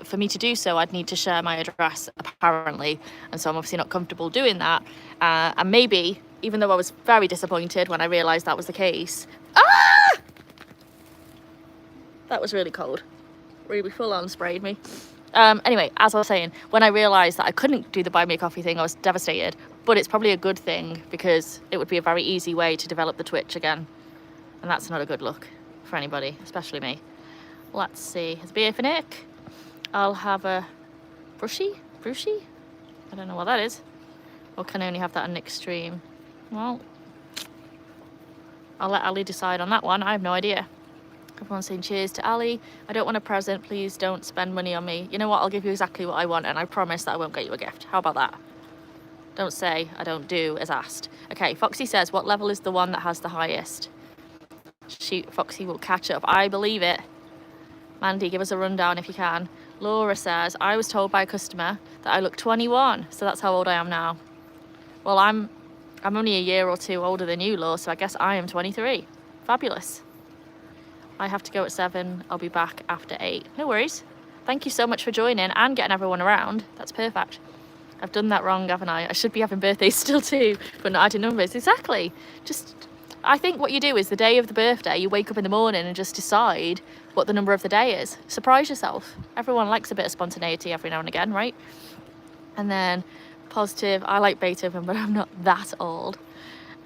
for me to do so, I'd need to share my address, apparently. And so I'm obviously not comfortable doing that. And maybe, even though I was very disappointed when I realised that was the case. Ah! That was really cold. Ruby full on sprayed me. Anyway, as I was saying, when I realised that I couldn't do the buy me a coffee thing, I was devastated. But it's probably a good thing, because it would be a very easy way to develop the Twitch again. And that's not a good look for anybody, especially me. Let's see. It's beer for Nick. I'll have a brushy? I don't know what that is. Or can I only have that on Nick's stream? Well, I'll let Ali decide on that one. I have no idea. Everyone's saying cheers to Ali. I don't want a present. Please don't spend money on me. You know what? I'll give you exactly what I want, and I promise that I won't get you a gift. How about that? Don't say I don't do as asked. Okay, Foxy says, what level is the one that has the highest? Shoot, Foxy will catch up. I believe it. Mandy, give us a rundown if you can. Laura says, I was told by a customer that I look 21, so that's how old I am now. Well, I'm only a year or two older than you, Laura, so I guess I am 23. Fabulous. I have to go at 7. I'll be back after 8. No worries. Thank you so much for joining and getting everyone around. That's perfect. I've done that wrong, haven't I? I should be having birthdays still too, but not adding numbers. Exactly. I think what you do is the day of the birthday, you wake up in the morning and just decide what the number of the day is. Surprise yourself. Everyone likes a bit of spontaneity every now and again, right? And then positive. I like Beethoven, but I'm not that old.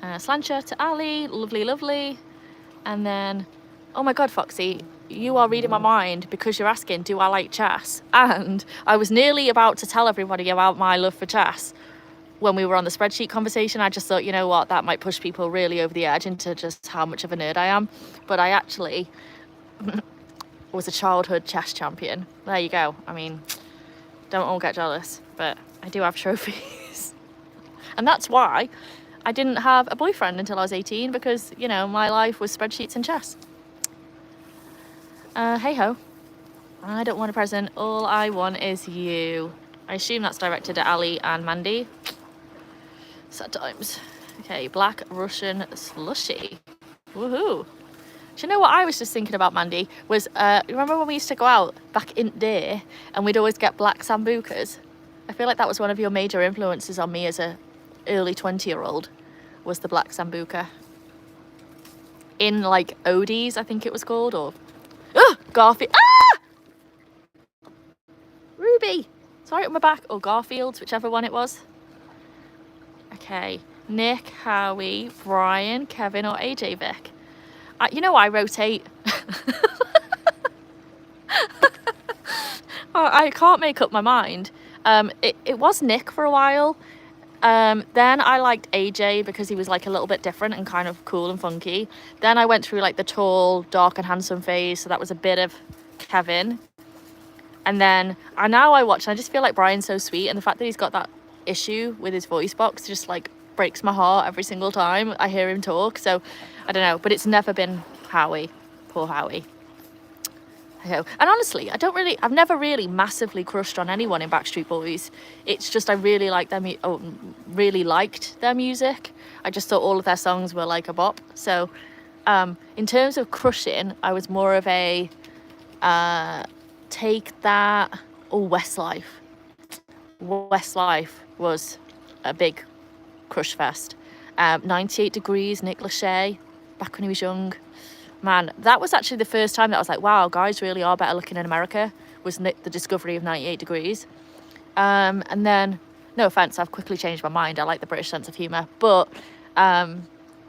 Slancher to Ali. Lovely. And then, oh my God, Foxy, you are reading my mind, because you're asking, do I like chess? And I was nearly about to tell everybody about my love for chess when we were on the spreadsheet conversation. I just thought, you know what, that might push people really over the edge into just how much of a nerd I am. But I actually was a childhood chess champion. There you go. I mean, don't all get jealous, but I do have trophies. And that's why I didn't have a boyfriend until I was 18, because, you know, my life was spreadsheets and chess. Hey ho. I don't want a present. All I want is you. I assume that's directed at Ali and Mandy. Sad times. Okay, black Russian slushy. Woohoo. Do you know what I was just thinking about, Mandy? Was, remember when we used to go out back in the day and we'd always get black sambucas? I feel like that was one of your major influences on me as a early 20-year-old, was the black sambuca. In like Odie's, I think it was called, or Garfield. Ah! Ruby. Sorry, on my back. Or Garfield's, whichever one it was. Okay. Nick, Howie, Brian, Kevin, or AJ Vic. You know, I rotate. I can't make up my mind. It was Nick for a while. Then I liked AJ because he was like a little bit different and kind of cool and funky. Then I went through like the tall, dark and handsome phase, so that was a bit of Kevin. And then now I watch and I just feel like Brian's so sweet, and the fact that he's got that issue with his voice box just like breaks my heart every single time I hear him talk. So I don't know, but it's never been Howie. Poor Howie. And honestly, I've never really massively crushed on anyone in Backstreet Boys. It's just I really liked their music. I just thought all of their songs were like a bop. So in terms of crushing, I was more of a Take That or Westlife. Westlife was a big crush fest. 98 Degrees, Nick Lachey, back when he was young. Man, that was actually the first time that I was like, wow, guys really are better looking in America, was the discovery of 98 Degrees. And then, no offense, I've quickly changed my mind. I like the British sense of humor, but yeah,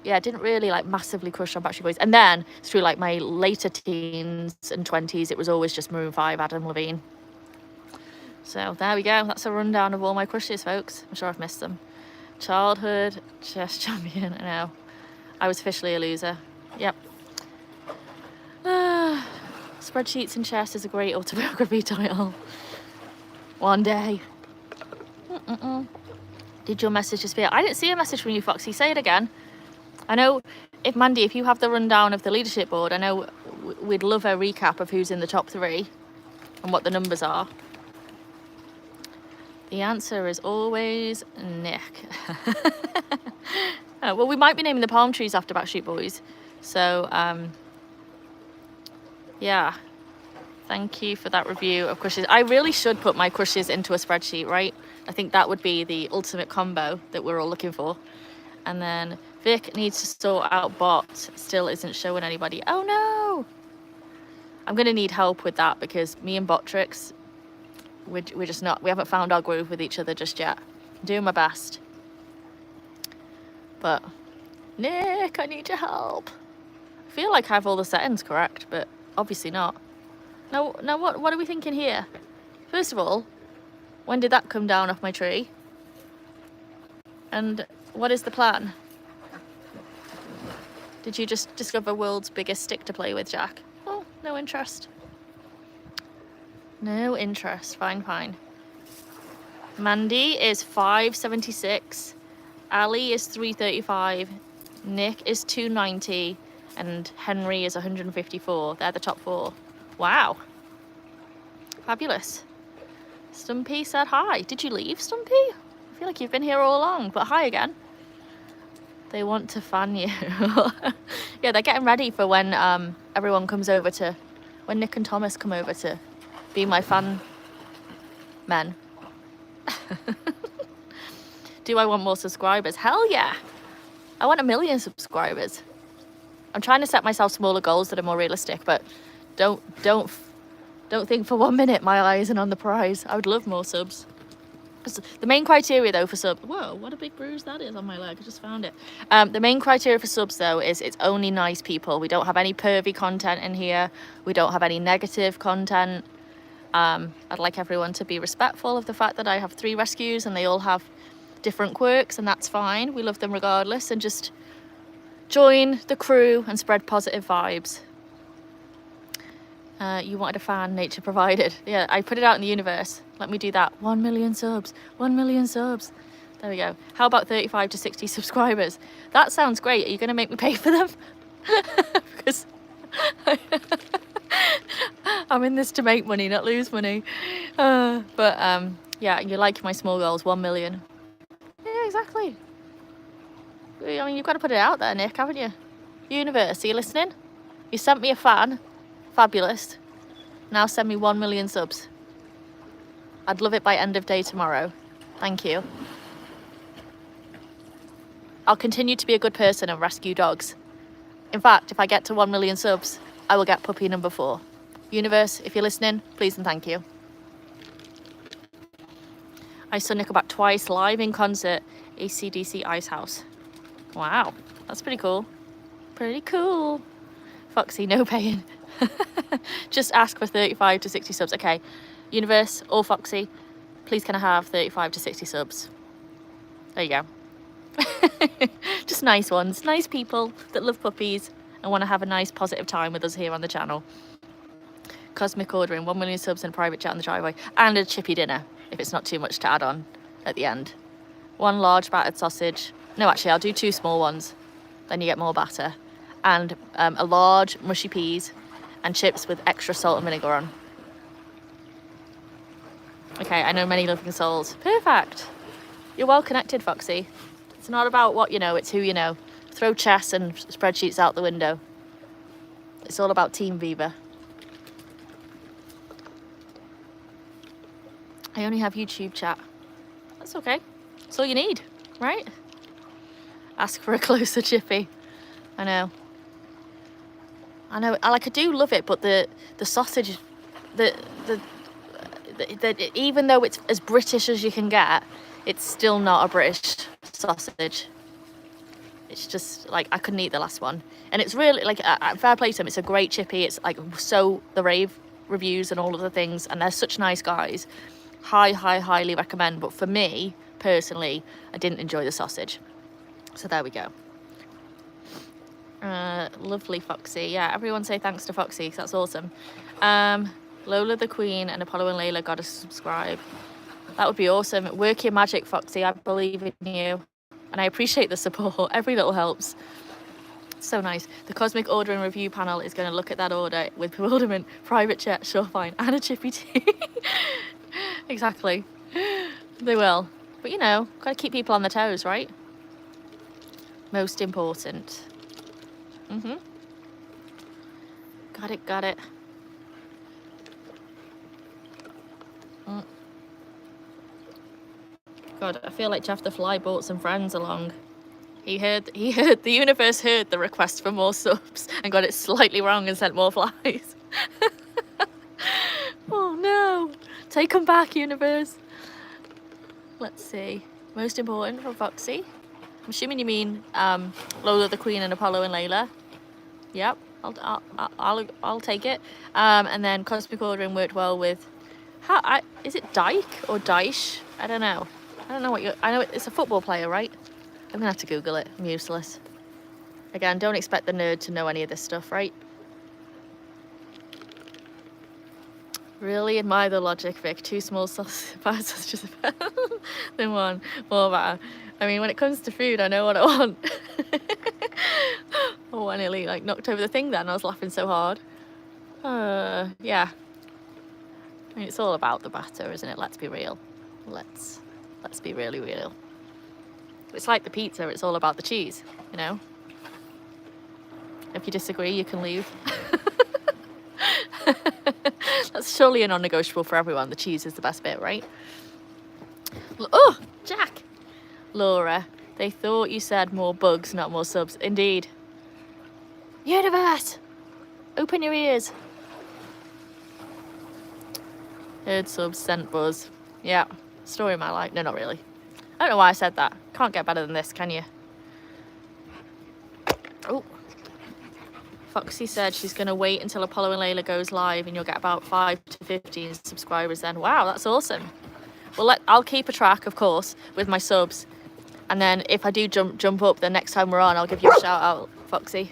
I didn't really like massively crush on Backstreet Boys. And then through like my later teens and 20s, it was always just Maroon 5, Adam Levine. So there we go. That's a rundown of all my crushes, folks. I'm sure I've missed them. Childhood chess champion. I know. I was officially a loser. Yep. Spreadsheets and chess is a great autobiography title. One day. Did your message disappear? I didn't see a message from you, Foxy. Say it again. I know, if Mandy, if you have the rundown of the leadership board, I know we'd love a recap of who's in the top 3 and what the numbers are. The answer is always Nick. Well, we might be naming the palm trees after Backstreet Boys. So, yeah. Thank you for that review of crushes. I really should put my crushes into a spreadsheet, right? I think that would be the ultimate combo that we're all looking for. And then Vic needs to sort out bot. Still isn't showing anybody. Oh no! I'm going to need help with that because me and Botrix, we're just not, we haven't found our groove with each other just yet. I'm doing my best. But, Nick, I need your help. I feel like I have all the settings correct, but obviously not. Now what are we thinking here? First of all, when did that come down off my tree? And what is the plan? Did you just discover world's biggest stick to play with, Jack? Oh, no interest. No interest. Fine. Mandy is 576. Ali is 335. Nick is 290. And Henry is 154. They're the top 4. Wow. Fabulous. Stumpy said hi. Did you leave, Stumpy? I feel like you've been here all along, but hi again. They want to fan you. Yeah, they're getting ready for when everyone comes over to, when Nick and Thomas come over to be my fan men. Do I want more subscribers? Hell yeah. I want 1 million subscribers. I'm trying to set myself smaller goals that are more realistic, but don't think for 1 minute my eye isn't on the prize. I would love more subs. The main criteria though for subs, whoa, what a big bruise that is on my leg, I just found it. The main criteria for subs though is it's only nice people. We don't have any pervy content in here. We don't have any negative content. I'd like everyone to be respectful of the fact that I have 3 rescues and they all have different quirks, and that's fine. We love them regardless, and just join the crew and spread positive vibes. You wanted a fan, nature provided. Yeah, I put it out in the universe. Let me do that. 1 million subs. 1 million subs. There we go. How about 35 to 60 subscribers? That sounds great. Are you going to make me pay for them? Because I'm in this to make money, not lose money. Yeah, you like my small goals. 1 million. Yeah, exactly. I mean, you've got to put it out there, Nick, haven't you? Universe, are you listening? You sent me a fan. Fabulous. Now send me 1 million subs. I'd love it by end of day tomorrow. Thank you. I'll continue to be a good person and rescue dogs. In fact, if I get to 1 million subs, I will get puppy number 4. Universe, if you're listening, please and thank you. I saw Nickelback twice live in concert, AC/DC Ice House. Wow, that's pretty cool. Pretty cool. Foxy, no paying. Just ask for 35 to 60 subs. Okay, Universe or Foxy, please can I have 35 to 60 subs? There you go. Just nice ones, nice people that love puppies and want to have a nice positive time with us here on the channel. Cosmic ordering, 1 million subs and a private chat on the driveway, and a chippy dinner if it's not too much to add on at the end. 1 large battered sausage. No, actually, I'll do 2 small ones. Then you get more batter. And a large mushy peas and chips with extra salt and vinegar on. Okay, I know many loving souls. Perfect. You're well connected, Foxy. It's not about what you know, it's who you know. Throw chess and spreadsheets out the window. It's all about Team Viva. I only have YouTube chat. That's okay. That's all you need, right? Ask for a closer chippy. I know. I do love it, but the sausage, even though it's as British as you can get, it's still not a British sausage. It's just like I couldn't eat the last one, and it's really like fair play to them. It's a great chippy. It's like so the rave reviews and all of the things, and they're such nice guys. Highly recommend. But for me personally, I didn't enjoy the sausage. So there we go. Lovely Foxy. Yeah, everyone say thanks to Foxy, 'cause that's awesome. Lola the Queen and Apollo and Layla got to subscribe. That would be awesome. Work your magic, Foxy. I believe in you. And I appreciate the support. Every little helps. So nice. The Cosmic Order and Review panel is going to look at that order with bewilderment. Private jet, sure, fine. And a chippy tea. Exactly. They will. But you know, gotta keep people on their toes, right? Most important. Got it, got it. God, I feel like Jeff the Fly brought some friends along. The universe heard the request for more subs and got it slightly wrong and sent more flies. Oh no. Take them back, universe. Let's see. Most important from Foxy. I'm assuming you mean Lola the Queen and Apollo and Layla. Yep, I'll take it. And then Cosmic Ordering worked well with. Is it Dyke or Dyche? I don't know. I know it's a football player, right? I'm gonna have to Google it. I'm useless. Again, don't expect the nerd to know any of this stuff, right? Really admire the logic, Vic. 2 small sausages than one. More better. I mean, when it comes to food, I know what I want. Oh, I nearly like knocked over the thing then. I was laughing so hard. Yeah. I mean, it's all about the batter, isn't it? Let's be real. Let's be really real. It's like the pizza. It's all about the cheese, you know? If you disagree, you can leave. That's surely a non-negotiable for everyone. The cheese is the best bit, right? Oh, Jack! Laura, they thought you said more bugs, not more subs. Indeed. Universe! Open your ears. Heard subs, sent buzz. Yeah, story of my life. No, not really. I don't know why I said that. Can't get better than this, can you? Oh. Foxy said she's going to wait until Apollo and Layla goes live and you'll get about 5 to 15 subscribers then. Wow, that's awesome. Well, I'll keep a track, of course, with my subs. And then if I do jump up, the next time we're on, I'll give you a shout out, Foxy.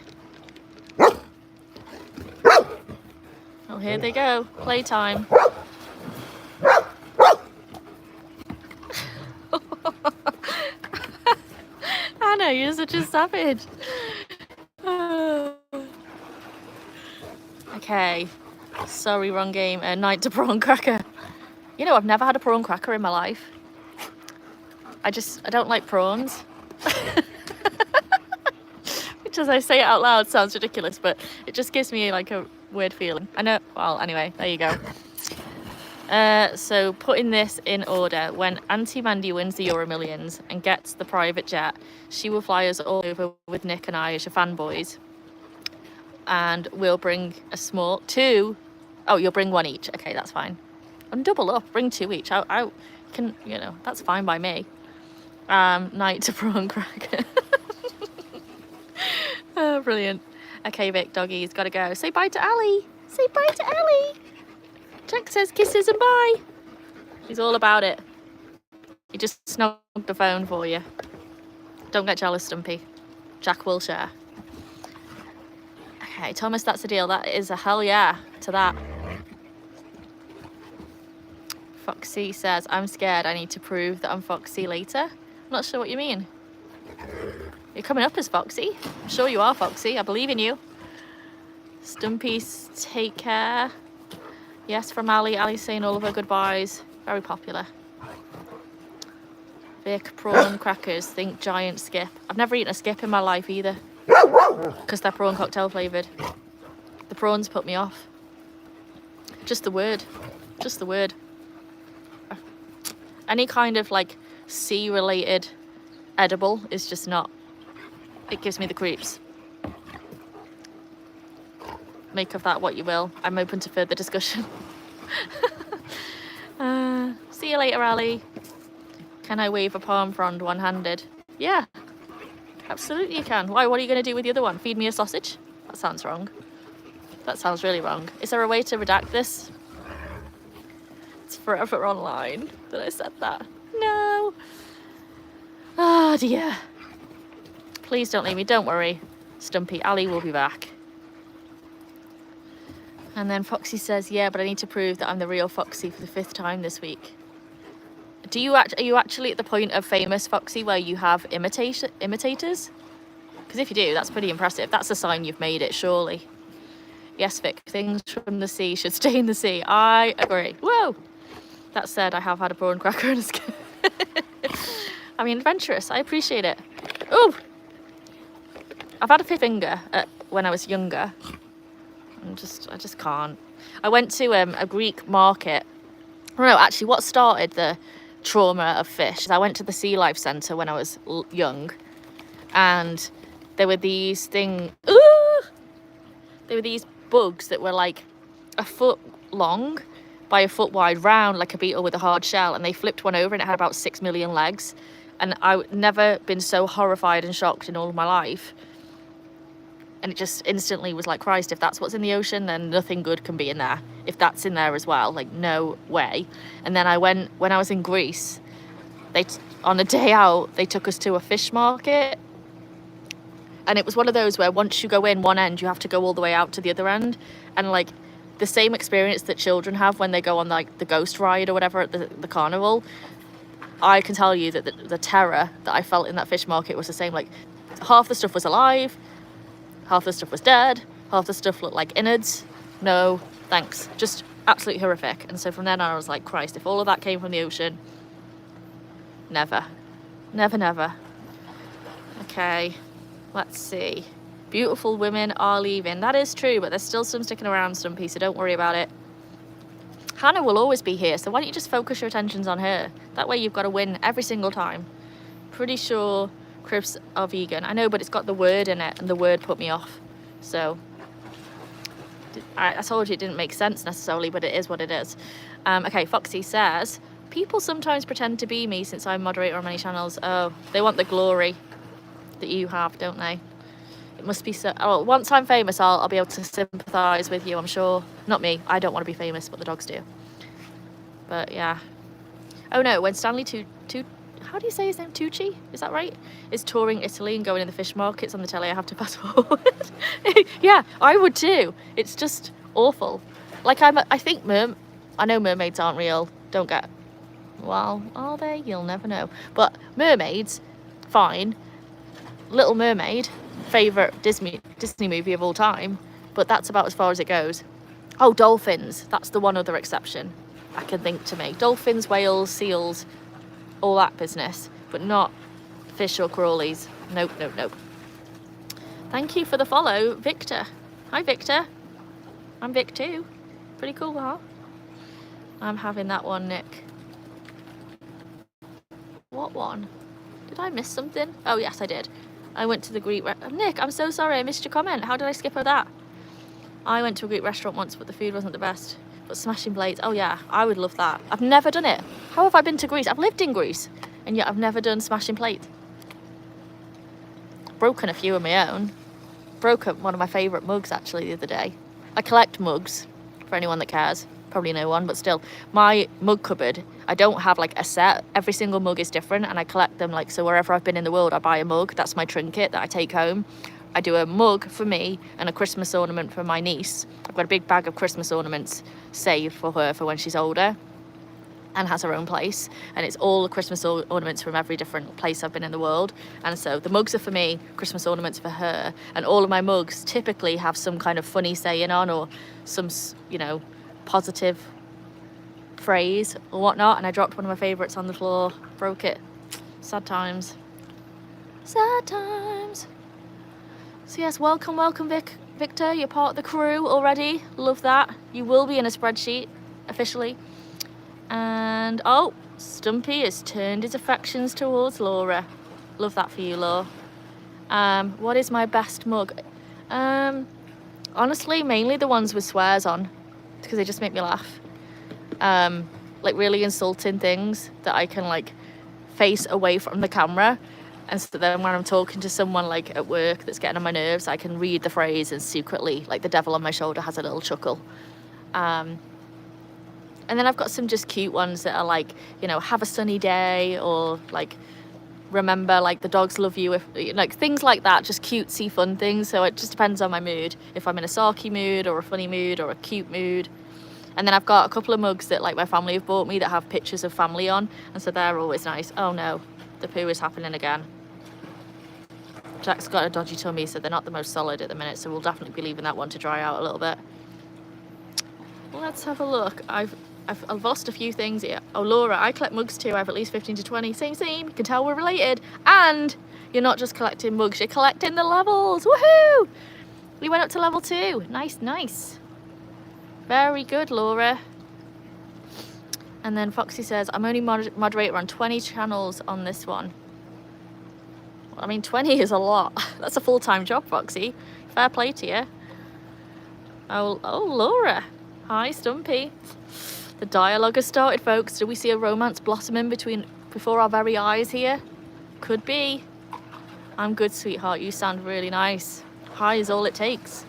Oh, here they go. Playtime. Anna, you're such a savage. Okay. Sorry, wrong game. Night to prawn cracker. You know, I've never had a prawn cracker in my life. I don't like prawns. Which, as I say it out loud, sounds ridiculous, but it just gives me like a weird feeling. I know. Well, anyway, there you go. So putting this in order, when Auntie Mandy wins the Euro Millions and gets the private jet, she will fly us all over with Nick and I as your fanboys. And we'll bring a small 2. Oh, you'll bring 1 each. Okay, that's fine. And double up, bring 2 each. I can, you know, that's fine by me. Night to prawn cracker. Oh, brilliant. Okay, Vic, doggies, gotta go. Say bye to Ali. Say bye to Ali. Jack says kisses and bye. He's all about it. He just snugged the phone for you. Don't get jealous, Stumpy. Jack will share. Okay, Thomas, that's the deal. That is a hell yeah to that. Foxy says, I'm scared. I need to prove that I'm Foxy later. I'm not sure what you mean. You're coming up as Foxy. I'm sure you are Foxy. I believe in you. Stumpy, take care. Yes, from Ali. Ali's saying all of her goodbyes. Very popular. Vic, prawn crackers. Think giant skip. I've never eaten a skip in my life either. Because they're prawn cocktail flavoured. The prawns put me off. Just the word. Just the word. Any kind of like sea related edible is just not. It gives me the creeps. Make of that what you will. I'm open to further discussion. See you later, Ali. Can I wave a palm frond one-handed? Yeah. Absolutely you can. Why? What are you going to do with the other one? Feed me a sausage? That sounds wrong. That sounds really wrong. Is there a way to redact this? It's forever online that I said that. No. Oh dear. Please don't leave me. Don't worry. Stumpy. Ali will be back. And then Foxy says, yeah, but I need to prove that I'm the real Foxy for the 5th time this week. Are you actually at the point of famous Foxy where you have imitators? Because if you do, that's pretty impressive. That's a sign you've made it, surely. Yes, Vic, things from the sea should stay in the sea. I agree. Whoa! That said, I have had a prawn cracker and a skin. I mean, adventurous. I appreciate it. Oh! I've had a fish finger when I was younger. I just can't. I went to a Greek market. Oh, no, actually, what started the trauma of fish is I went to the Sea Life Centre when I was young, and there were these bugs that were like a foot long by a foot wide, round like a beetle with a hard shell, and they flipped one over and it had about 6 million legs. And I've never been so horrified and shocked in all of my life. And it just instantly was like, Christ, if that's what's in the ocean, then nothing good can be in there. If that's in there as well, like, no way. And then when I was in Greece, on a day out, they took us to a fish market. And it was one of those where once you go in one end, you have to go all the way out to the other end. And like the same experience that children have when they go on like the ghost ride or whatever at the carnival, I can tell you that the terror that I felt in that fish market was the same. Like, half the stuff was alive, half the stuff was dead, half the stuff looked like innards. No, thanks. Just absolutely horrific. And so from then on, I was like, Christ, if all of that came from the ocean, never. Never, never. Okay, let's see. Beautiful women are leaving. That is true, but there's still some sticking around, Stumpy, so don't worry about it. Hannah will always be here, so why don't you just focus your attentions on her? That way you've got to win every single time. Pretty sure crisps are vegan. I know, but it's got the word in it, and the word put me off. So, I told you it didn't make sense necessarily, but it is what it is. Okay, Foxy says, people sometimes pretend to be me since I'm moderator on many channels. Oh, they want the glory that you have, don't they? It must be so. Oh, once I'm famous, I'll be able to sympathise with you, I'm sure. Not me. I don't want to be famous, but the dogs do. But yeah. Oh no, when Stanley how do you say his name? Tucci? Is that right? Is touring Italy and going in the fish markets on the telly, I have to fast forward. Yeah, I would too. It's just awful. Like I think I know mermaids aren't real. Don't get. Well, are they? You'll never know. But mermaids, fine. Little Mermaid, favourite Disney movie of all time, but that's about as far as it goes. Oh, dolphins, that's the one other exception I can think to make. Dolphins, whales, seals, all that business, but not fish or crawlies. Nope, nope, nope. Thank you for the follow, Victor. Hi, Victor. I'm Vic too. Pretty cool, huh? I'm having that one, Nick. What one? Did I miss something? Oh, yes, I did. I went to the Greek Nick, I'm so sorry, I missed your comment. How did I skip over that? I went to a Greek restaurant once, but the food wasn't the best. But smashing plates, oh yeah, I would love that. I've never done it. How have I been to Greece? I've lived in Greece, and yet I've never done smashing plates. Broken a few of my own. Broke up one of my favourite mugs, actually, the other day. I collect mugs, for anyone that cares. Probably no one, but still. My mug cupboard, I don't have like a set. Every single mug is different, and I collect them, like, so wherever I've been in the world, I buy a mug. That's my trinket that I take home. I do a mug for me and a Christmas ornament for my niece. I've got a big bag of Christmas ornaments saved for her for when she's older and has her own place, and it's all the Christmas ornaments from every different place I've been in the world. And so the mugs are for me, Christmas ornaments for her, and all of my mugs typically have some kind of funny saying on, or some, you know, positive phrase or whatnot. And I dropped one of my favourites on the floor, broke it. Sad times. Sad times. So yes, welcome Victor, you're part of the crew already. Love that. You will be in a spreadsheet officially. And oh, Stumpy has turned his affections towards Laura. Love that for you, Laura. What is my best mug? Honestly, mainly the ones with swears on, because they just make me laugh. Like really insulting things that I can like face away from the camera, and so then when I'm talking to someone like at work that's getting on my nerves, I can read the phrase and secretly, like, the devil on my shoulder has a little chuckle. And then I've got some just cute ones that are like, you know, have a sunny day, or like, remember, like, the dogs love you, if, like, things like that, just cutesy fun things. So it just depends on my mood, if I'm in a sarky mood or a funny mood or a cute mood. And then I've got a couple of mugs that like my family have bought me that have pictures of family on, and so they're always nice. Oh no, the poo is happening again. Jack's got a dodgy tummy, so they're not the most solid at the minute, so we'll definitely be leaving that one to dry out a little bit. Let's have a look. I've lost a few things here. Oh, Laura, I collect mugs too. I have at least 15 to 20. Same. You can tell we're related. And you're not just collecting mugs, you're collecting the levels. Woohoo! We went up to level 2. Nice. Very good, Laura. And then Foxy says, I'm only moderator on 20 channels on this one. I mean, 20 is a lot. That's a full-time job, Foxy. Fair play to you. Oh, Laura. Hi, Stumpy. The dialogue has started, folks. Do we see a romance blossoming before our very eyes here? Could be. I'm good, sweetheart. You sound really nice. Hi is all it takes.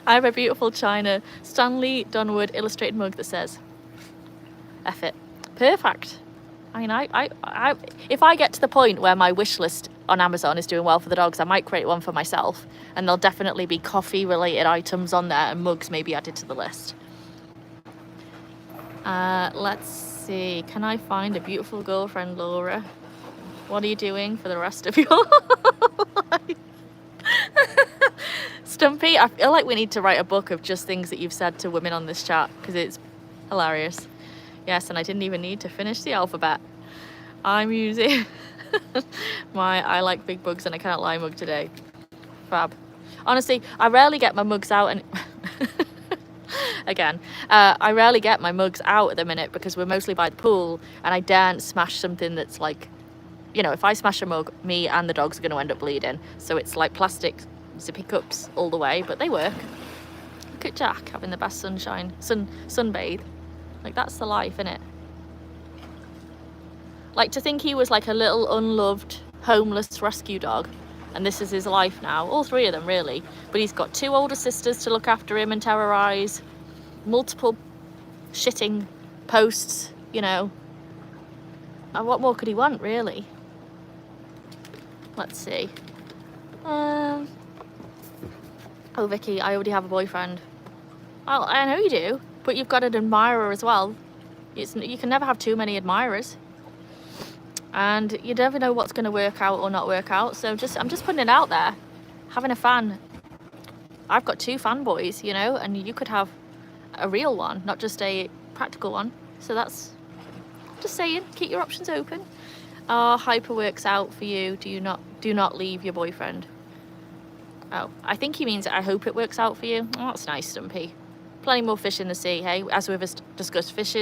I have a beautiful China Stanley Dunwood illustrated mug that says, F it. Perfect. I mean, if I get to the point where my wish list on Amazon is doing well for the dogs, I might create one for myself, and there'll definitely be coffee related items on there and mugs maybe added to the list. Let's see, can I find a beautiful girlfriend, Laura? What are you doing for the rest of your life? Stumpy, I feel like we need to write a book of just things that you've said to women on this chat, because it's hilarious. Yes, and I didn't even need to finish the alphabet. I'm using my I like big bugs and I cannot lie mug today. Fab. Honestly, I rarely get my mugs out and again, I rarely get my mugs out at the minute because we're mostly by the pool and I daren't smash something that's like, you know, if I smash a mug, me and the dogs are going to end up bleeding. So it's like plastic zippy cups all the way, but they work. Look at Jack having the best sunbathe. Like, that's the life, innit? Like, to think he was like a little unloved, homeless rescue dog, and this is his life now. All 3 of them, really. But he's got 2 older sisters to look after him and terrorise, multiple shitting posts, you know. And what more could he want, really? Let's see. Oh, Vicky, I already have a boyfriend. Oh, I know you do. But you've got an admirer as well. You can never have too many admirers. And you never know what's going to work out or not work out. So I'm just putting it out there. Having a fan. I've got 2 fanboys, you know, and you could have a real one, not just a practical one. So that's just saying, keep your options open. Hyper works out for you. Do not leave your boyfriend. Oh, I think he means I hope it works out for you. Oh, that's nice, Stumpy. Plenty more fish in the sea, hey? As we've discussed, fish,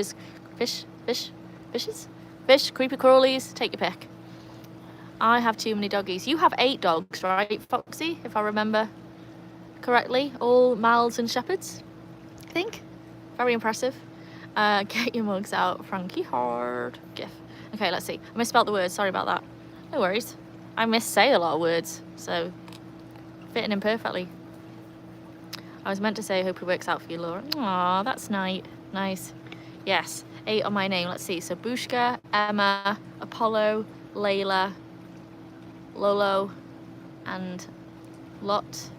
creepy crawlies, take your pick. I have too many doggies. You have 8 dogs, right, Foxy? If I remember correctly. All Mals and Shepherds, I think. Very impressive. Get your mugs out, Frankie Hard. GIF. Okay, let's see. I misspelled the word, sorry about that. No worries. I missay a lot of words, so fitting in perfectly. I was meant to say, hope it works out for you, Laura. Aw, that's nice. Yes, 8 on my name. Let's see. So Bushka, Emma, Apollo, Layla, Lolo, and Lot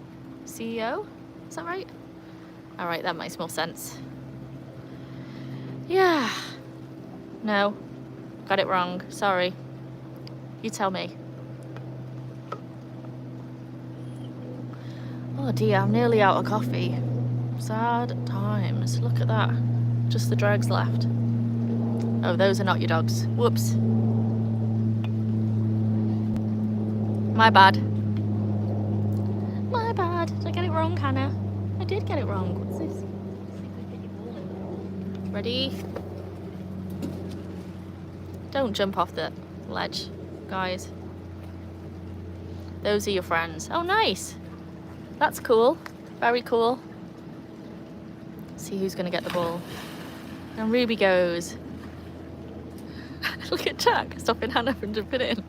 CEO. Is that right? All right, that makes more sense. Yeah. No, got it wrong. Sorry. You tell me. Oh dear, I'm nearly out of coffee. Sad times. Look at that. Just the dregs left. Oh, those are not your dogs. Whoops. My bad. My bad. Did I get it wrong, Hannah? I did get it wrong. What's this? Ready? Don't jump off the ledge, guys. Those are your friends. Oh, nice. That's cool. Very cool. Let's see who's going to get the ball. And Ruby goes. Look at Jack stopping Hannah from jumping in.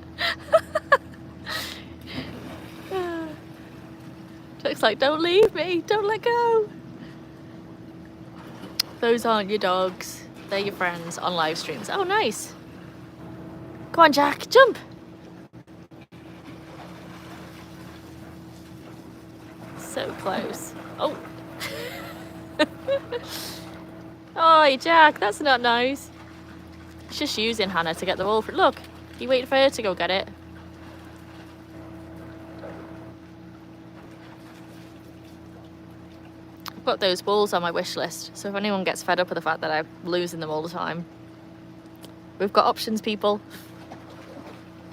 Jack's like, don't leave me. Don't let go. Those aren't your dogs. They're your friends on live streams. Oh, nice. Come on, Jack. Jump. So close. Oh. Oh, Jack, that's not nice. It's just using Hannah to get the ball for. Look, You waiting for her to go get it? I've got those balls on my wish list, so if anyone gets fed up with the fact that I'm losing them all the time, we've got options, people.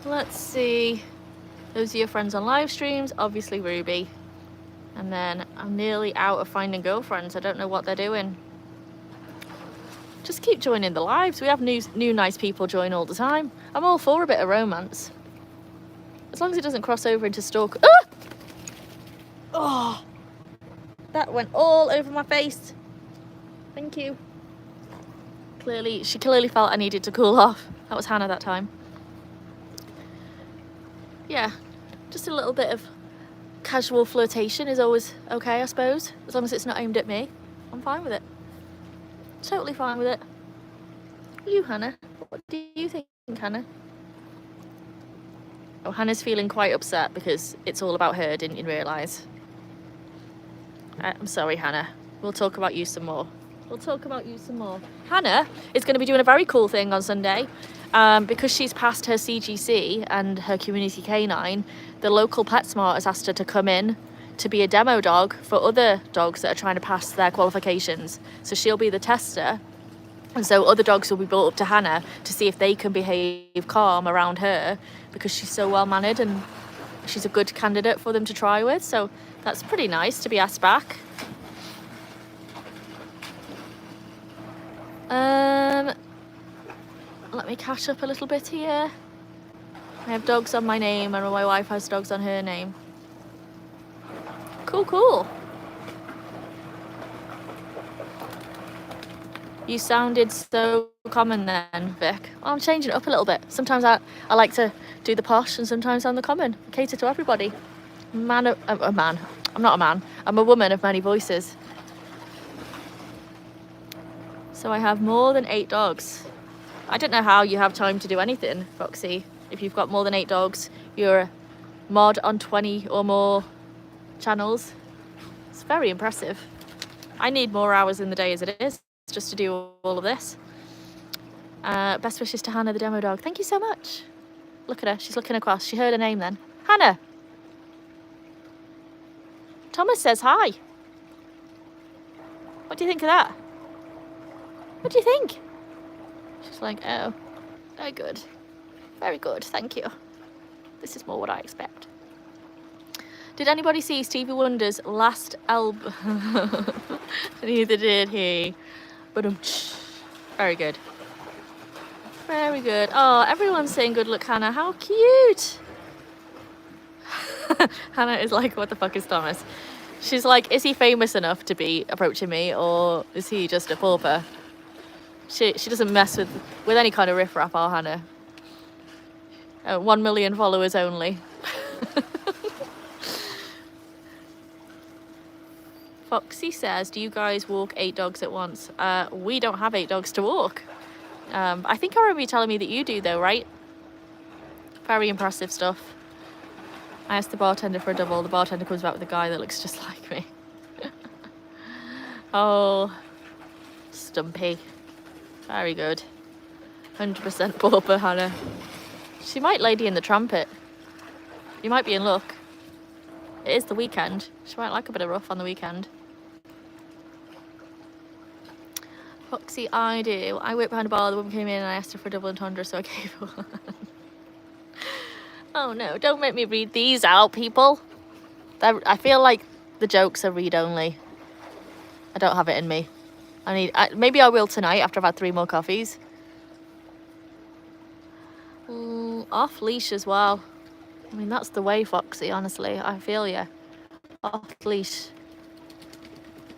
Let's see. Those are your friends on live streams, obviously Ruby. And then I'm nearly out of finding girlfriends. I don't know what they're doing. Just keep joining the lives. We have new nice people join all the time. I'm all for a bit of romance. As long as it doesn't cross over into stalk. Ah! Oh, that went all over my face. Thank you. She clearly felt I needed to cool off. That was Hannah that time. Yeah, just a little bit of casual flirtation is always okay, I suppose. As long as it's not aimed at me, I'm fine with it. Totally fine with it. You, Hannah? What do you think, Hannah? Oh, Hannah's feeling quite upset because it's all about her, didn't you realise? I'm sorry, Hannah. We'll talk about you some more. Hannah is going to be doing a very cool thing on Sunday. Because she's passed her CGC and her community canine, the local PetSmart has asked her to come in to be a demo dog for other dogs that are trying to pass their qualifications. So she'll be the tester. And so other dogs will be brought up to Hannah to see if they can behave calm around her because she's so well mannered and she's a good candidate for them to try with. So that's pretty nice to be asked back. Let me catch up a little bit here. I have dogs on my name and my wife has dogs on her name. Cool. You sounded so common then, Vic. Well, I'm changing it up a little bit. Sometimes I like to do the posh and sometimes I'm the common. I cater to everybody. I'm a man. I'm not a man. I'm a woman of many voices. So I have more than 8 dogs. I don't know how you have time to do anything, Foxy. If you've got more than 8 dogs, you're a mod on 20 or more channels. It's very impressive. I need more hours in the day as it is, just to do all of this. Best wishes to Hannah, the demo dog. Thank you so much. Look at her. She's looking across. She heard her name then. Hannah. Thomas says hi. What do you think of that? What do you think? She's like, oh, very good. Very good, thank you. This is more what I expect. Did anybody see Stevie Wonder's last album? Neither did he. But very good. Very good. Oh, everyone's saying good luck, Hannah. How cute. Hannah is like, what the fuck is Thomas? She's like, is he famous enough to be approaching me or is he just a pauper? She doesn't mess with any kind of riffraff, our Hannah. 1 million followers only. Foxy says, do you guys walk 8 dogs at once? We don't have 8 dogs to walk. I think I remember you telling me that you do though, right? Very impressive stuff. I asked the bartender for a double. The bartender comes back with a guy that looks just like me. Oh, Stumpy. Very good. 100% pauper, Hannah. She might Lady in the Trumpet. You might be in luck. It is the weekend. She might like a bit of rough on the weekend. Foxy, I do. I worked behind a bar. The woman came in and I asked her for a double entendre, so I gave her one. Oh no, don't make me read these out, people. I feel like the jokes are read-only. I don't have it in me. Maybe I will tonight after I've had 3 more coffees. Off leash as well. I mean, that's the way, Foxy, honestly. I feel you. Off leash.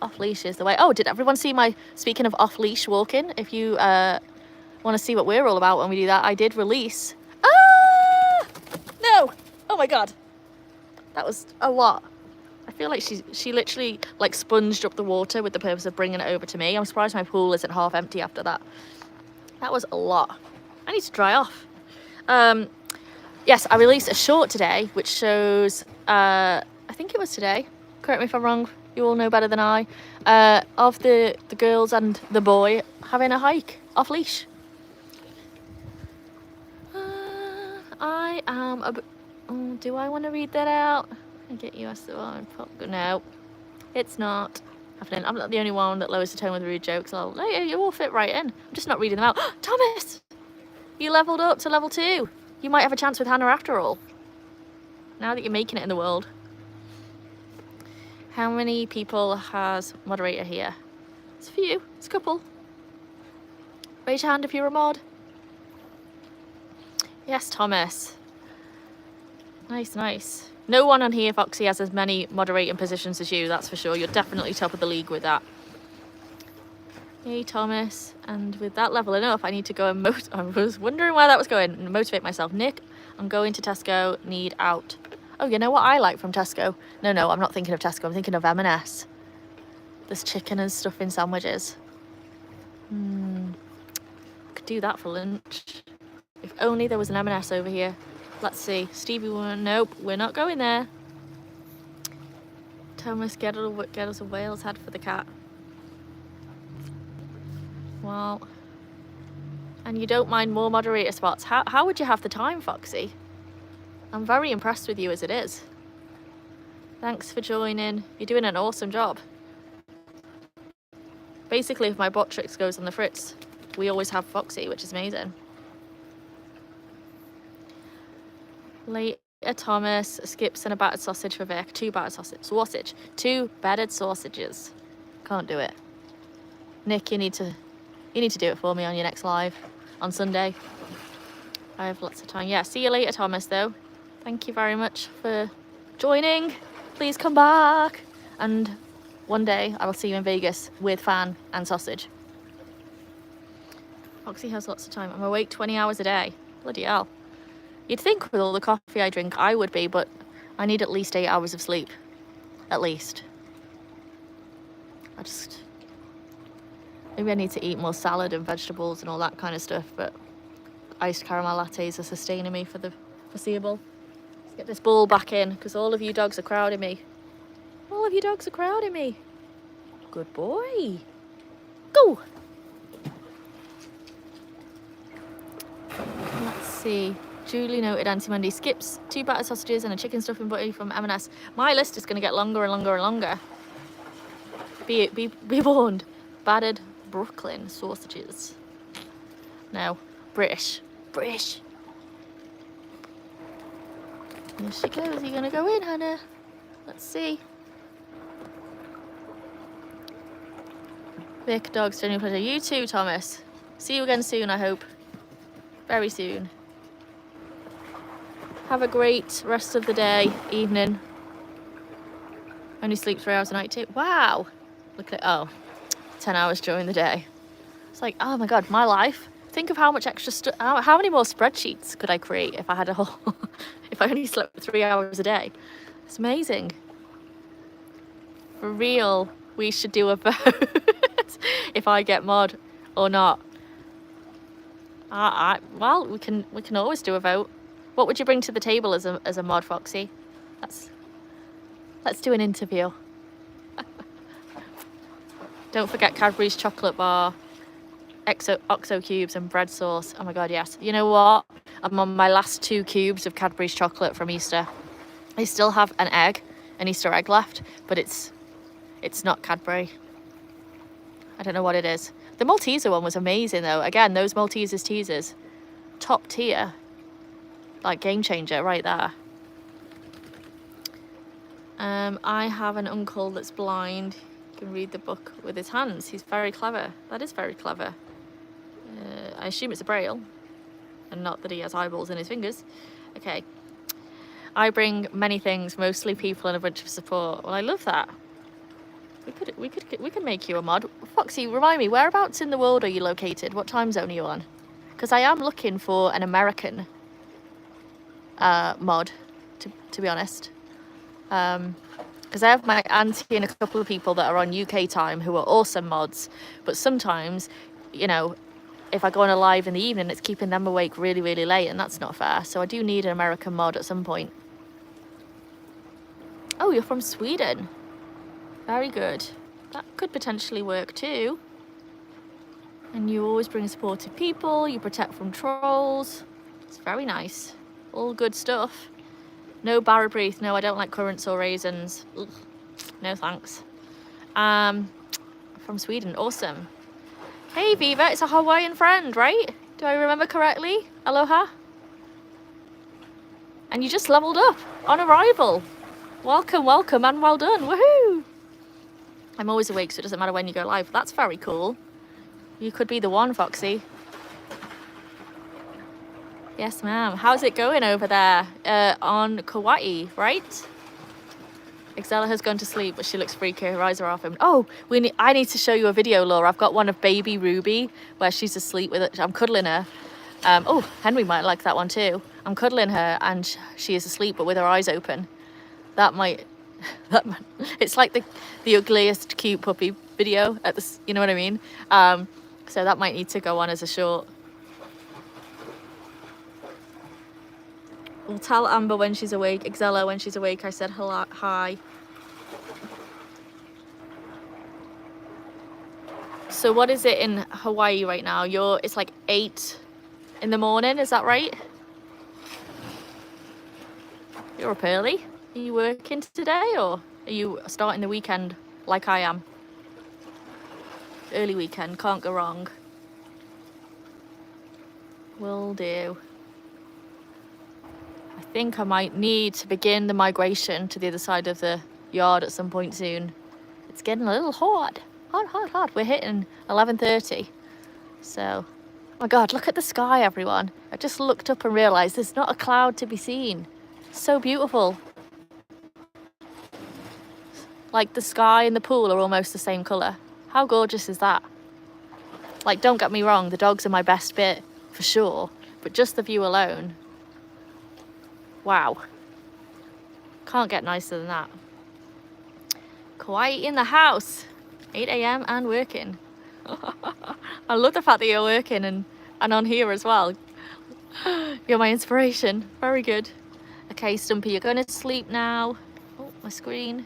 Off leash is the way. Oh, did everyone see speaking of off leash walking? If you want to see what we're all about when we do that, I did release. Ah! No! Oh my God. That was a lot. I feel like she literally like sponged up the water with the purpose of bringing it over to me. I'm surprised my pool isn't half empty after that. That was a lot. I need to dry off. Yes, I released a short today, which shows, I think it was today, correct me if I'm wrong, you all know better than I, of the girls and the boy having a hike off leash. I am a bit... Oh, do I want to read that out? I get you as the pop. No, it's not happening. I'm not the only one that lowers the tone with rude jokes. You all fit right in. I'm just not reading them out. Thomas! You leveled up to level 2. You might have a chance with Hannah after all. Now that you're making it in the world. How many people has moderator here? It's a few. It's a couple. Raise your hand if you're a mod. Yes, Thomas. Nice, nice. No one on here, Foxy, has as many moderating positions as you, that's for sure. You're definitely top of the league with that. Hey, Thomas. And with that leveling up, I need to go and I was wondering where that was going. And motivate myself. Nick, I'm going to Tesco. Need out. Oh, you know what I like from Tesco? No, I'm not thinking of Tesco. I'm thinking of M&S. There's chicken and stuff in sandwiches. Could do that for lunch. If only there was an M&S over here. Let's see. Stevie one. Nope, we're not going there. Thomas, get us a whale's head for the cat. Well, and you don't mind more moderator spots. How would you have the time, Foxy? I'm very impressed with you as it is. Thanks for joining. You're doing an awesome job. Basically, if my bot tricks goes on the fritz, we always have Foxy, which is amazing. Later, Thomas. Skips and a battered sausage for Vic. 2 battered sausage. 2 battered sausages. Can't do it. Nick, you need to do it for me on your next live on Sunday. I have lots of time. Yeah, see you later, Thomas, though. Thank you very much for joining. Please come back. And one day I will see you in Vegas with fan and sausage. Foxy has lots of time. I'm awake 20 hours a day. Bloody hell. You'd think with all the coffee I drink I would be, but I need at least 8 hours of sleep. At least. Maybe I need to eat more salad and vegetables and all that kind of stuff, but iced caramel lattes are sustaining me for the foreseeable. Let's get this ball back in, because all of you dogs are crowding me. All of you dogs are crowding me. Good boy. Go! Let's see. Julie noted Auntie Mandy skips 2 battered sausages and a chicken stuffing butty from M&S. My list is going to get longer and longer and longer. Be warned. Battered Brooklyn sausages. No, British. Here she goes. Are you going to go in, Hannah? Let's see. Vic, dogs, genuine pleasure. You too, Thomas. See you again soon, I hope. Very soon. Have a great rest of the day, evening. Only sleep 3 hours a night too. Wow. Look at 10 hours during the day. It's like, oh my God, my life. Think of how much extra stuff, how many more spreadsheets could I create if I had if I only slept 3 hours a day. It's amazing. For real, we should do a vote if I get mod or not. Well, we can always do a vote. What would you bring to the table as a mod, Foxy? Let's do an interview. Don't forget Cadbury's chocolate bar, OXO cubes and bread sauce. Oh my God, yes. You know what? I'm on my last 2 cubes of Cadbury's chocolate from Easter. I still have an Easter egg left, but it's not Cadbury. I don't know what it is. The Malteser one was amazing though. Again, those Maltesers teasers, top tier. Like game changer right there. I have an uncle that's blind. He can read the book with his hands. He's very clever. That is very clever. I assume it's a braille, and not that he has eyeballs in his fingers. Okay. I bring many things, mostly people and a bunch of support. Well, I love that. We could make you a mod. Foxy, remind me, whereabouts in the world are you located? What time zone are you on? Because I am looking for an American mod, to be honest. Because I have my auntie and a couple of people that are on UK time who are awesome mods, but sometimes, you know, if I go on a live in the evening, it's keeping them awake really, really late, and that's not fair. So I do need an American mod at some point. Oh, you're from Sweden. Very good. That could potentially work too. And you always bring supportive people, you protect from trolls. It's very nice. All good stuff. No Barra Breath. No, I don't like currants or raisins. Ugh. No thanks. From Sweden. Awesome. Hey Viva, it's a Hawaiian friend, right? Do I remember correctly? Aloha. And you just leveled up on arrival. Welcome, welcome, and well done. Woohoo! I'm always awake, so it doesn't matter when you go live. That's very cool. You could be the one, Foxy. Yes, ma'am. How's it going over there on Kauai, right? Exella has gone to sleep, but she looks freaky. Her eyes are off him. Oh, I need to show you a video, Laura. I've got one of baby Ruby where she's asleep with it. I'm cuddling her. Oh, Henry might like that one too. I'm cuddling her and she is asleep, but with her eyes open. That might... it's like the ugliest cute puppy video at this, you know what I mean? So that might need to go on as a short. We'll tell Amber when she's awake. Exella, when she's awake, I said hello, hi. So what is it in Hawaii right now? It's like 8 in the morning, is that right? You're up early. Are you working today or are you starting the weekend like I am? Early weekend, can't go wrong. Will do. I think I might need to begin the migration to the other side of the yard at some point soon. It's getting a little hot. Hot. We're hitting 11:30. So, oh my God, look at the sky, everyone. I just looked up and realized there's not a cloud to be seen. It's so beautiful. Like the sky and the pool are almost the same color. How gorgeous is that? Like, don't get me wrong, the dogs are my best bit for sure, but just the view alone. Wow. Can't get nicer than that. Kauai in the house. 8 a.m. and working. I love the fact that you're working and on here as well. You're my inspiration. Very good. Okay, Stumpy, you're going to sleep now. Oh, my screen.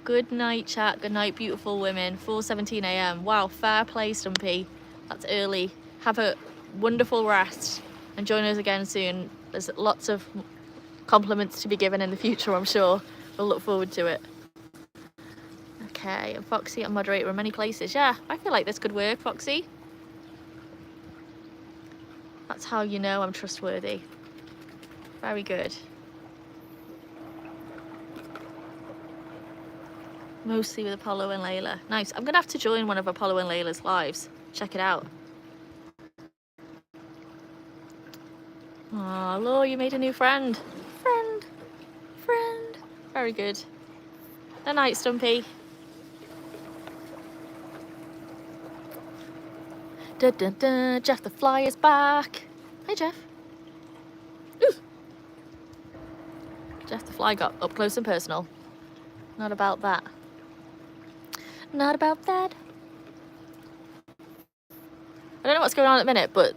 Good night, chat. Good night, beautiful women. 4:17 a.m. Wow, fair play, Stumpy. That's early. Have a wonderful rest and join us again soon. There's lots of compliments to be given in the future, I'm sure. We'll look forward to it. Okay, and Foxy, a moderator in many places. Yeah, I feel like this could work, Foxy. That's how you know I'm trustworthy. Very good. Mostly with Apollo and Layla. Nice. I'm going to have to join one of Apollo and Layla's lives. Check it out. Oh, Laura, you made a new friend. Friend. Very good. Good night, Stumpy. Dun, dun, dun. Jeff the Fly is back. Hey, Jeff. Ooh. Jeff the Fly got up close and personal. Not about that. Not about that. I don't know what's going on at the minute, but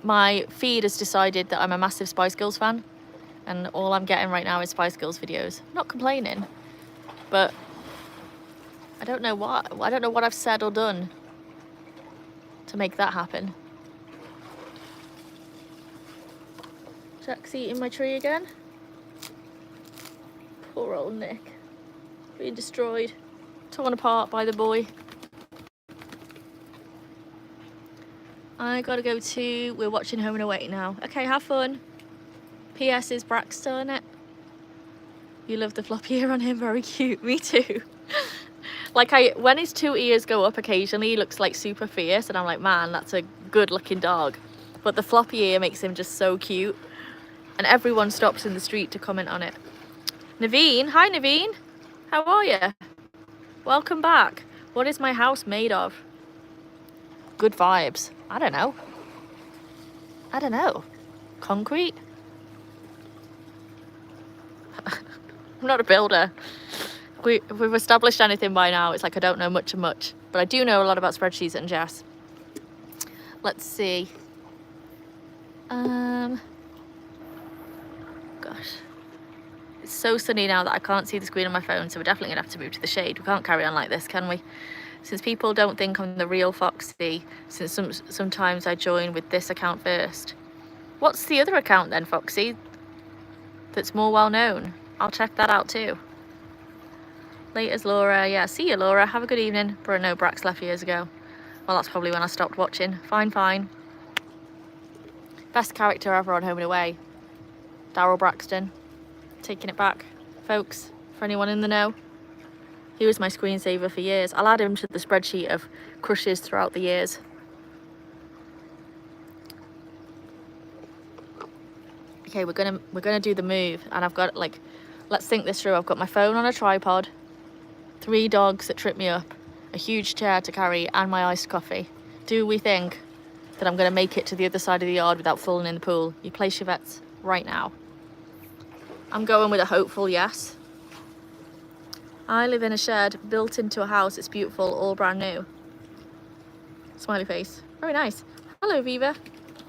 my feed has decided that I'm a massive Spice Girls fan, and all I'm getting right now is Spice Girls videos. I'm not complaining, but I don't know what I've said or done to make that happen. Jack's eating my tree again. Poor old Nick. Being destroyed. Torn apart by the boy. I gotta go to... We're watching Home and Away now. Okay, have fun. P.S. is Braxton in it. You love the floppy ear on him. Very cute. Me too. Like, when his 2 ears go up occasionally, he looks like super fierce, and I'm like, man, that's a good looking dog. But the floppy ear makes him just so cute. And everyone stops in the street to comment on it. Naveen, hi Naveen. How are you? Welcome back. What is my house made of? Good vibes. I don't know. Concrete? I'm not a builder. If we've established anything by now, it's like I don't know much of much. But I do know a lot about spreadsheets and jazz. Let's see. Gosh. It's so sunny now that I can't see the screen on my phone, so we're definitely going to have to move to the shade. We can't carry on like this, can we? Since people don't think I'm the real Foxy, since sometimes I join with this account first. What's the other account then, Foxy, that's more well known? I'll check that out too. Laters, Laura. Yeah, see you, Laura. Have a good evening. No, Brax left years ago. Well, that's probably when I stopped watching. Fine, fine. Best character ever on Home and Away. Daryl Braxton. Taking it back, folks, for anyone in the know. He was my screensaver for years. I'll add him to the spreadsheet of crushes throughout the years. Okay, we're gonna do the move, and I've got, like, let's think this through. I've got my phone on a tripod, 3 dogs that trip me up, a huge chair to carry, and my iced coffee. Do we think that I'm gonna make it to the other side of the yard without falling in the pool? You place your bets right now. I'm going with a hopeful yes. I live in a shed built into a house. It's beautiful, all brand new. Smiley face. Very nice. Hello, Viva.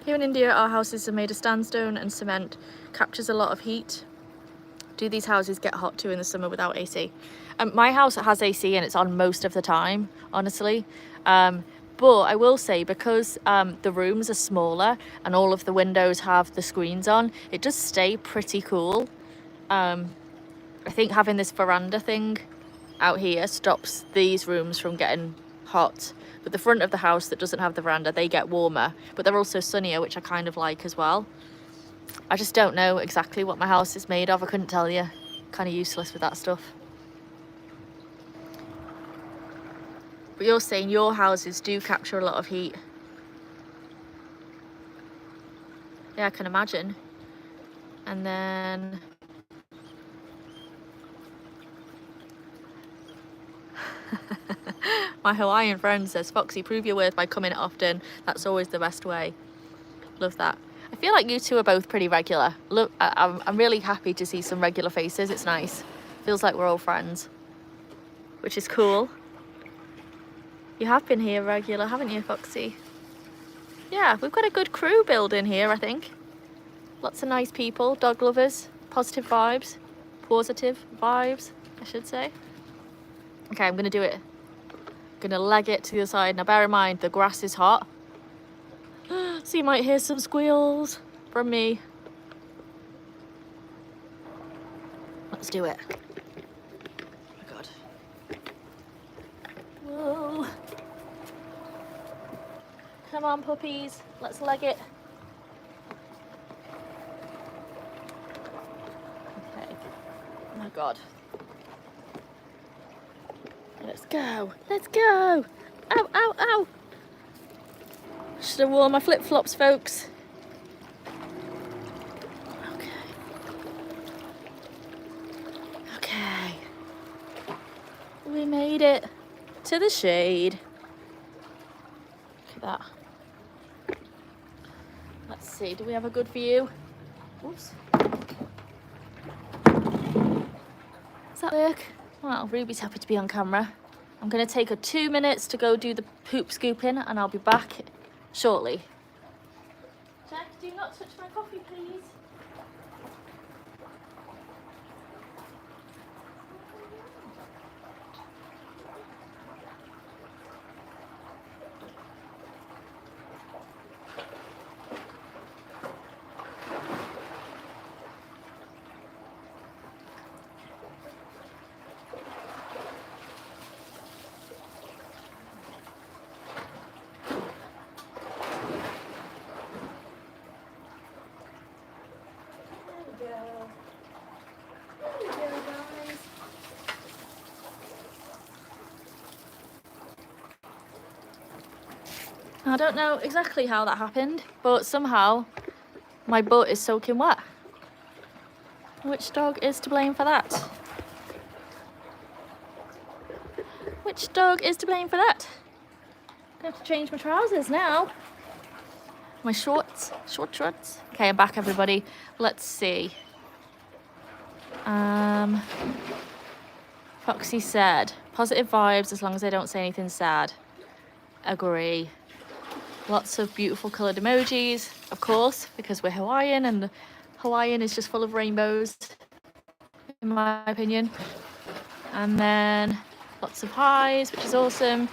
Here in India, our houses are made of sandstone and cement. Captures a lot of heat. Do these houses get hot too in the summer without AC? My house has AC and it's on most of the time, honestly. But I will say, because the rooms are smaller and all of the windows have the screens on, it does stay pretty cool. I think having this veranda thing out here stops these rooms from getting hot. But the front of the house that doesn't have the veranda, they get warmer. But they're also sunnier, which I kind of like as well. I just don't know exactly what my house is made of. I couldn't tell you. Kind of useless with that stuff. But you're saying your houses do capture a lot of heat. Yeah, I can imagine. And then... My Hawaiian friend says, Foxy, prove your worth by coming often. That's always the best way. Love that. I feel like you two are both pretty regular. Look, I'm really happy to see some regular faces. It's nice. Feels like we're all friends, which is cool. You have been here regular, haven't you, Foxy? Yeah, we've got a good crew building here, I think. Lots of nice people, dog lovers, positive vibes, I should say. Okay, I'm gonna do it. I'm gonna leg it to the other side. Now bear in mind, the grass is hot. So you might hear some squeals from me. Let's do it. Oh my God. Whoa. Come on, puppies. Let's leg it. Okay. Oh my God. Let's go. Let's go. Ow, ow, ow. Should have worn my flip-flops, folks. Okay. Okay. We made it to the shade. Look at that. Let's see, do we have a good view? Oops. Does that work? Well, Ruby's happy to be on camera. I'm going to take her 2 minutes to go do the poop scooping, and I'll be back shortly. Jack, do not touch my coffee, please. I don't know exactly how that happened, but somehow my butt is soaking wet. Which dog is to blame for that? Which dog is to blame for that? I have to change my trousers now. My shorts. Okay, I'm back, everybody. Let's see. Foxy said, positive vibes as long as they don't say anything sad. Agree. Lots of beautiful coloured emojis, of course, because we're Hawaiian and Hawaiian is just full of rainbows, in my opinion. And then lots of highs, which is awesome.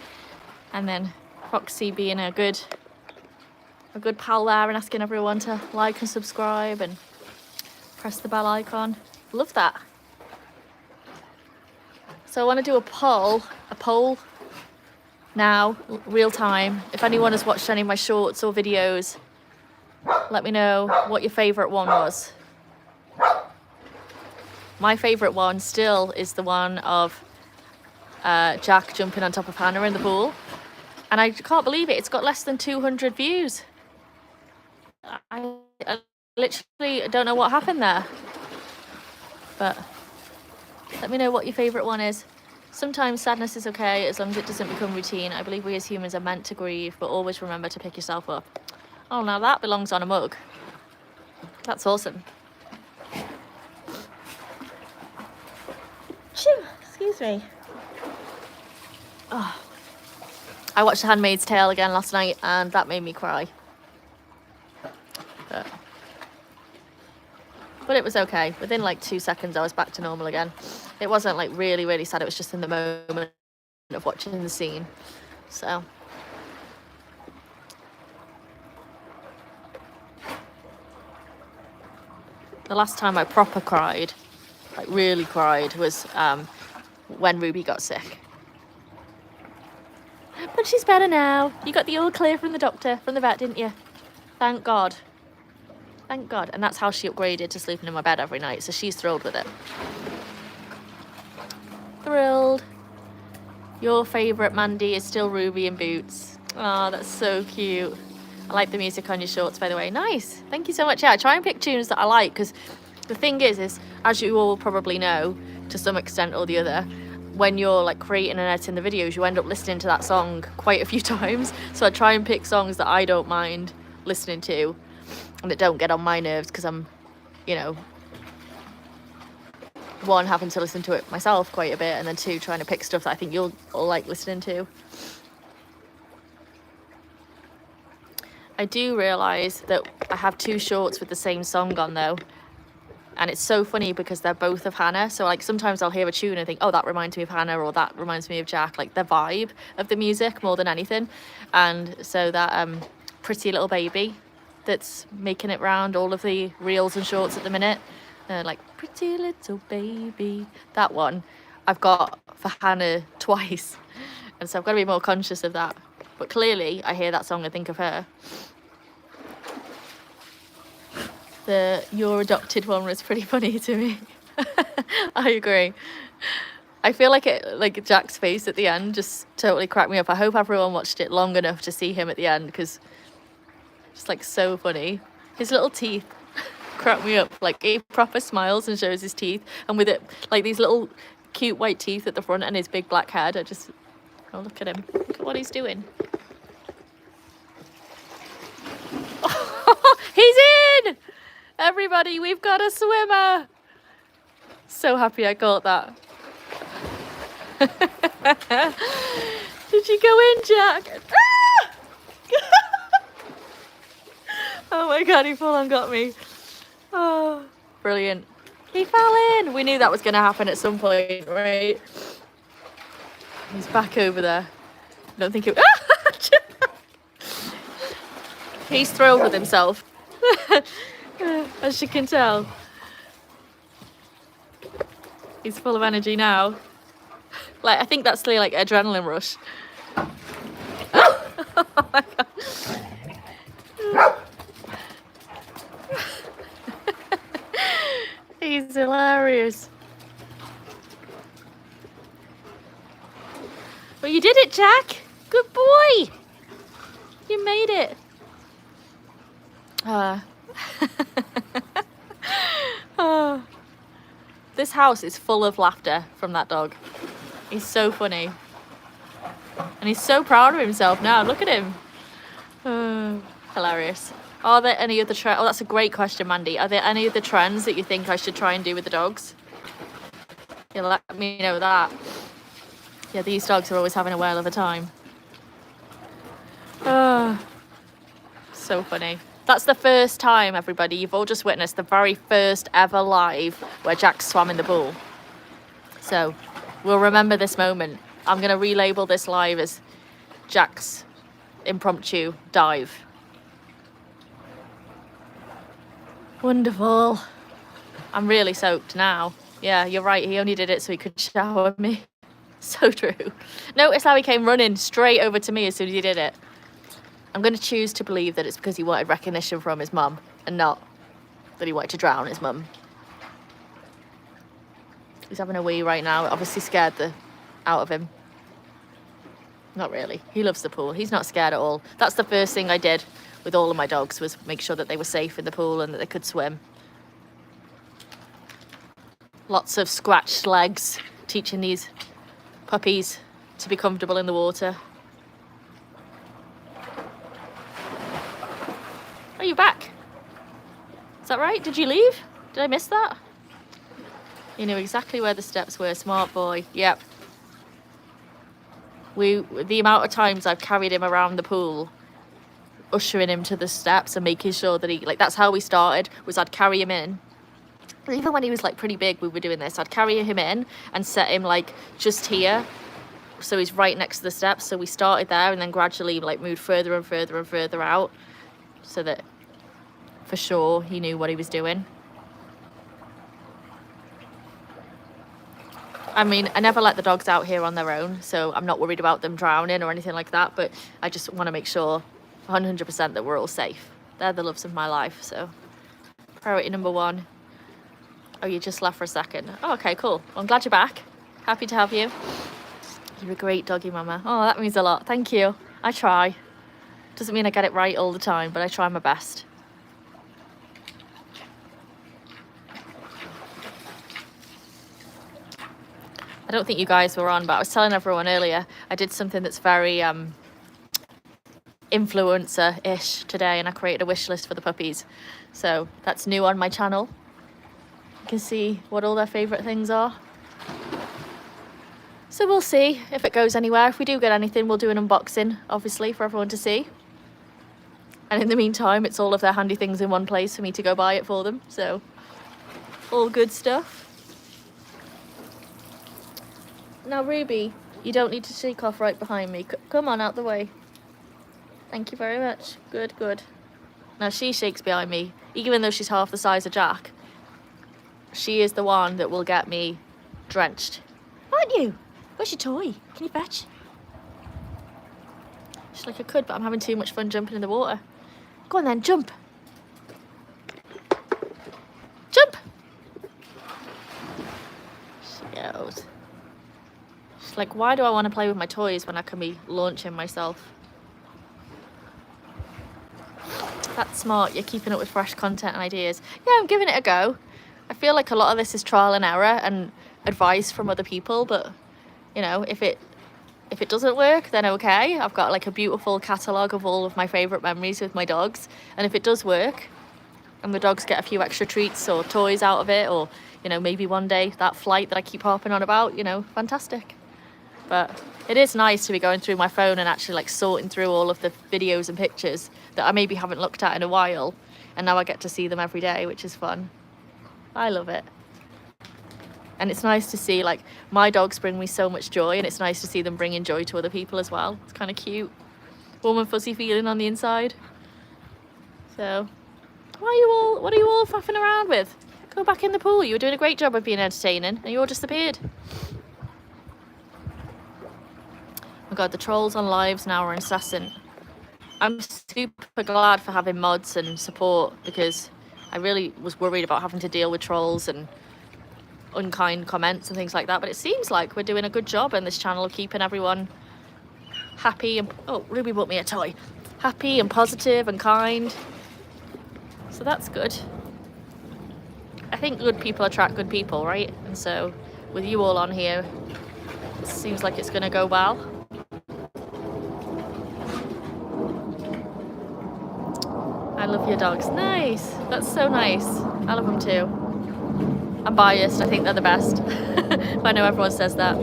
And then Foxy being a good a good pal there and asking everyone to like and subscribe and press the bell icon. Love that. So I want to do a poll now, real time. If anyone has watched any of my shorts or videos, let me know what your favourite one was. My favourite one still is the one of Jack jumping on top of Hannah in the pool. And I can't believe it, it's got less than 200 views. I literally don't know what happened there. But let me know what your favourite one is. Sometimes sadness is okay as long as it doesn't become routine. I believe we as humans are meant to grieve, but always remember to pick yourself up. Oh, now that belongs on a mug. That's awesome. Chew, excuse me. Oh. I watched The Handmaid's Tale again last night and that made me cry. But it was okay. Within like 2 seconds I was back to normal again. It wasn't like really, really sad. It was just in the moment of watching the scene. So. The last time I proper cried, like really cried, was when Ruby got sick. But she's better now. You got the all clear from the doctor, from the vet, didn't you? Thank God. Thank God. And that's how she upgraded to sleeping in my bed every night. So she's thrilled with it. Thrilled. Your favourite, Mandy, is still Ruby in Boots. Oh, that's so cute. I like the music on your shorts, by the way. Nice. Thank you so much. Yeah, I try and pick tunes that I like, because the thing is, as you all probably know, to some extent or the other, when you're like creating and editing the videos, you end up listening to that song quite a few times. So I try and pick songs that I don't mind listening to and that don't get on my nerves, because I'm, you know, one, having to listen to it myself quite a bit, and then two, trying to pick stuff that I think you'll all like listening to. I do realise that I have two shorts with the same song on though, and it's so funny because they're both of Hannah. So like sometimes I'll hear a tune and think, oh, that reminds me of Hannah, or that reminds me of Jack, like the vibe of the music more than anything. And so that Pretty Little Baby that's making it round all of the reels and shorts at the minute, like Pretty Little Baby, that one I've got for Hannah twice, and so I've got to be more conscious of that. But clearly I hear that song and think of her. The Your Adopted one was pretty funny to me. I agree. I feel like it, like Jack's face at the end just totally cracked me up. I hope everyone watched it long enough to see him at the end, because it's like so funny. His little teeth crack me up. Like he proper smiles and shows his teeth, and with it like these little cute white teeth at the front and his big black head. I just, oh, look at him. Look at what he's doing. He's in! Everybody, we've got a swimmer. So happy I caught that. Did you go in, Jack? Ah! Oh my God, he full on got me. Oh, brilliant. He fell in. We knew that was going to happen at some point, right? He's back over there. I don't think it... He's thrilled with himself. As you can tell. He's full of energy now. Like, I think that's the like adrenaline rush. Oh my God. He's hilarious. Well, you did it, Jack. Good boy. You made it. Oh. This house is full of laughter from that dog. He's so funny. And he's so proud of himself now. Look at him. Hilarious. Are there any other trends? Oh, that's a great question, Mandy. Are there any other trends that you think I should try and do with the dogs? Yeah, let me know that. Yeah, these dogs are always having a whale of a time. So funny. That's the first time, everybody, you've all just witnessed the very first ever live where Jack swam in the pool. So we'll remember this moment. I'm going to relabel this live as Jack's impromptu dive. Wonderful. I'm really soaked now. Yeah, you're right. He only did it so he could shower me. So true. Notice how he came running straight over to me as soon as he did it. I'm going to choose to believe that it's because he wanted recognition from his mum and not that he wanted to drown his mum. He's having a wee right now. It obviously scared the out of him. Not really. He loves the pool. He's not scared at all. That's the first thing I did with all of my dogs, was make sure that they were safe in the pool and that they could swim. Lots of scratched legs, teaching these puppies to be comfortable in the water. Are you back? Is that right? Did you leave? Did I miss that? You knew exactly where the steps were. Smart boy. Yep. The amount of times I've carried him around the pool, ushering him to the steps and making sure that he, like, that's how we started, was I'd carry him in. Even when he was like pretty big, we were doing this. I'd carry him in and set him like just here, so he's right next to the steps. So we started there and then gradually like moved further and further and further out, so that for sure he knew what he was doing. I mean, I never let the dogs out here on their own, so I'm not worried about them drowning or anything like that, but I just want to make sure 100% that we're all safe. They're the loves of my life, so priority number one. Oh, you just left for a second. Oh, okay, cool. Well, I'm glad you're back. Happy to have you. You're a great doggy mama. Oh, that means a lot. Thank you. I try. Doesn't mean I get it right all the time, but I try my best. I don't think you guys were on, but I was telling everyone earlier, I did something that's very influencer-ish today, and I created a wish list for the puppies. So that's new on my channel. You can see what all their favourite things are. So we'll see if it goes anywhere. If we do get anything, we'll do an unboxing, obviously, for everyone to see. And in the meantime, it's all of their handy things in one place for me to go buy it for them. So all good stuff. Now, Ruby, you don't need to shake off right behind me. Come on, out the way. Thank you very much. Good, good. Now, she shakes behind me, even though she's half the size of Jack. She is the one that will get me drenched. Aren't you? Where's your toy? Can you fetch? She's like, I could, but I'm having too much fun jumping in the water. Go on then, jump. Jump. She goes. She's like, why do I want to play with my toys when I can be launching myself? That's smart. You're keeping up with fresh content and ideas. Yeah, I'm giving it a go. I feel like a lot of this is trial and error and advice from other people, but you know, if it doesn't work, then okay. I've got like a beautiful catalogue of all of my favourite memories with my dogs, and if it does work and the dogs get a few extra treats or toys out of it, or you know, maybe one day that flight that I keep harping on about, you know, fantastic. But it is nice to be going through my phone and actually like sorting through all of the videos and pictures that I maybe haven't looked at in a while, and now I get to see them every day, which is fun. I love it. And it's nice to see, like, my dogs bring me so much joy, and it's nice to see them bringing joy to other people as well. It's kind of cute. Warm and fuzzy feeling on the inside. So, what are you all faffing around with? Go back in the pool. You were doing a great job of being entertaining, and you all disappeared. Oh god, the trolls on lives now are incessant. I'm super glad for having mods and support, because I really was worried about having to deal with trolls and unkind comments and things like that, but it seems like we're doing a good job on this channel of keeping everyone happy and... oh, Ruby bought me a toy. Happy and positive and kind. So that's good. I think good people attract good people, right? And so with you all on here, it seems like it's going to go well. I love your dogs. Nice. That's so nice. I love them too. I'm biased. I think they're the best. I know everyone says that.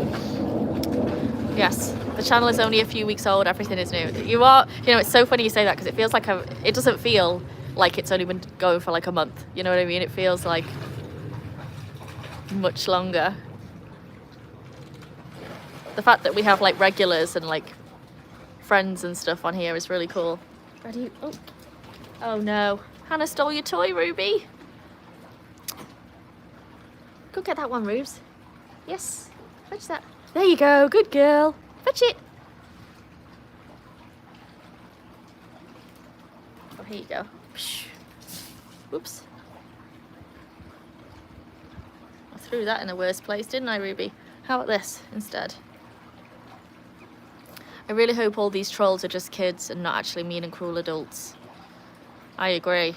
Yes, the channel is only a few weeks old. Everything is new. You know, it's so funny you say that, because it feels like it doesn't feel like it's only been going for like a month. You know what I mean? It feels like much longer. The fact that we have like regulars and like friends and stuff on here is really cool. Ready? Oh no. Hannah stole your toy, Ruby. Go get that one, Rubes. Yes, fetch that. There you go, good girl. Fetch it. Oh, here you go. Whoops. I threw that in the worst place, didn't I, Ruby? How about this instead? I really hope all these trolls are just kids and not actually mean and cruel adults. I agree.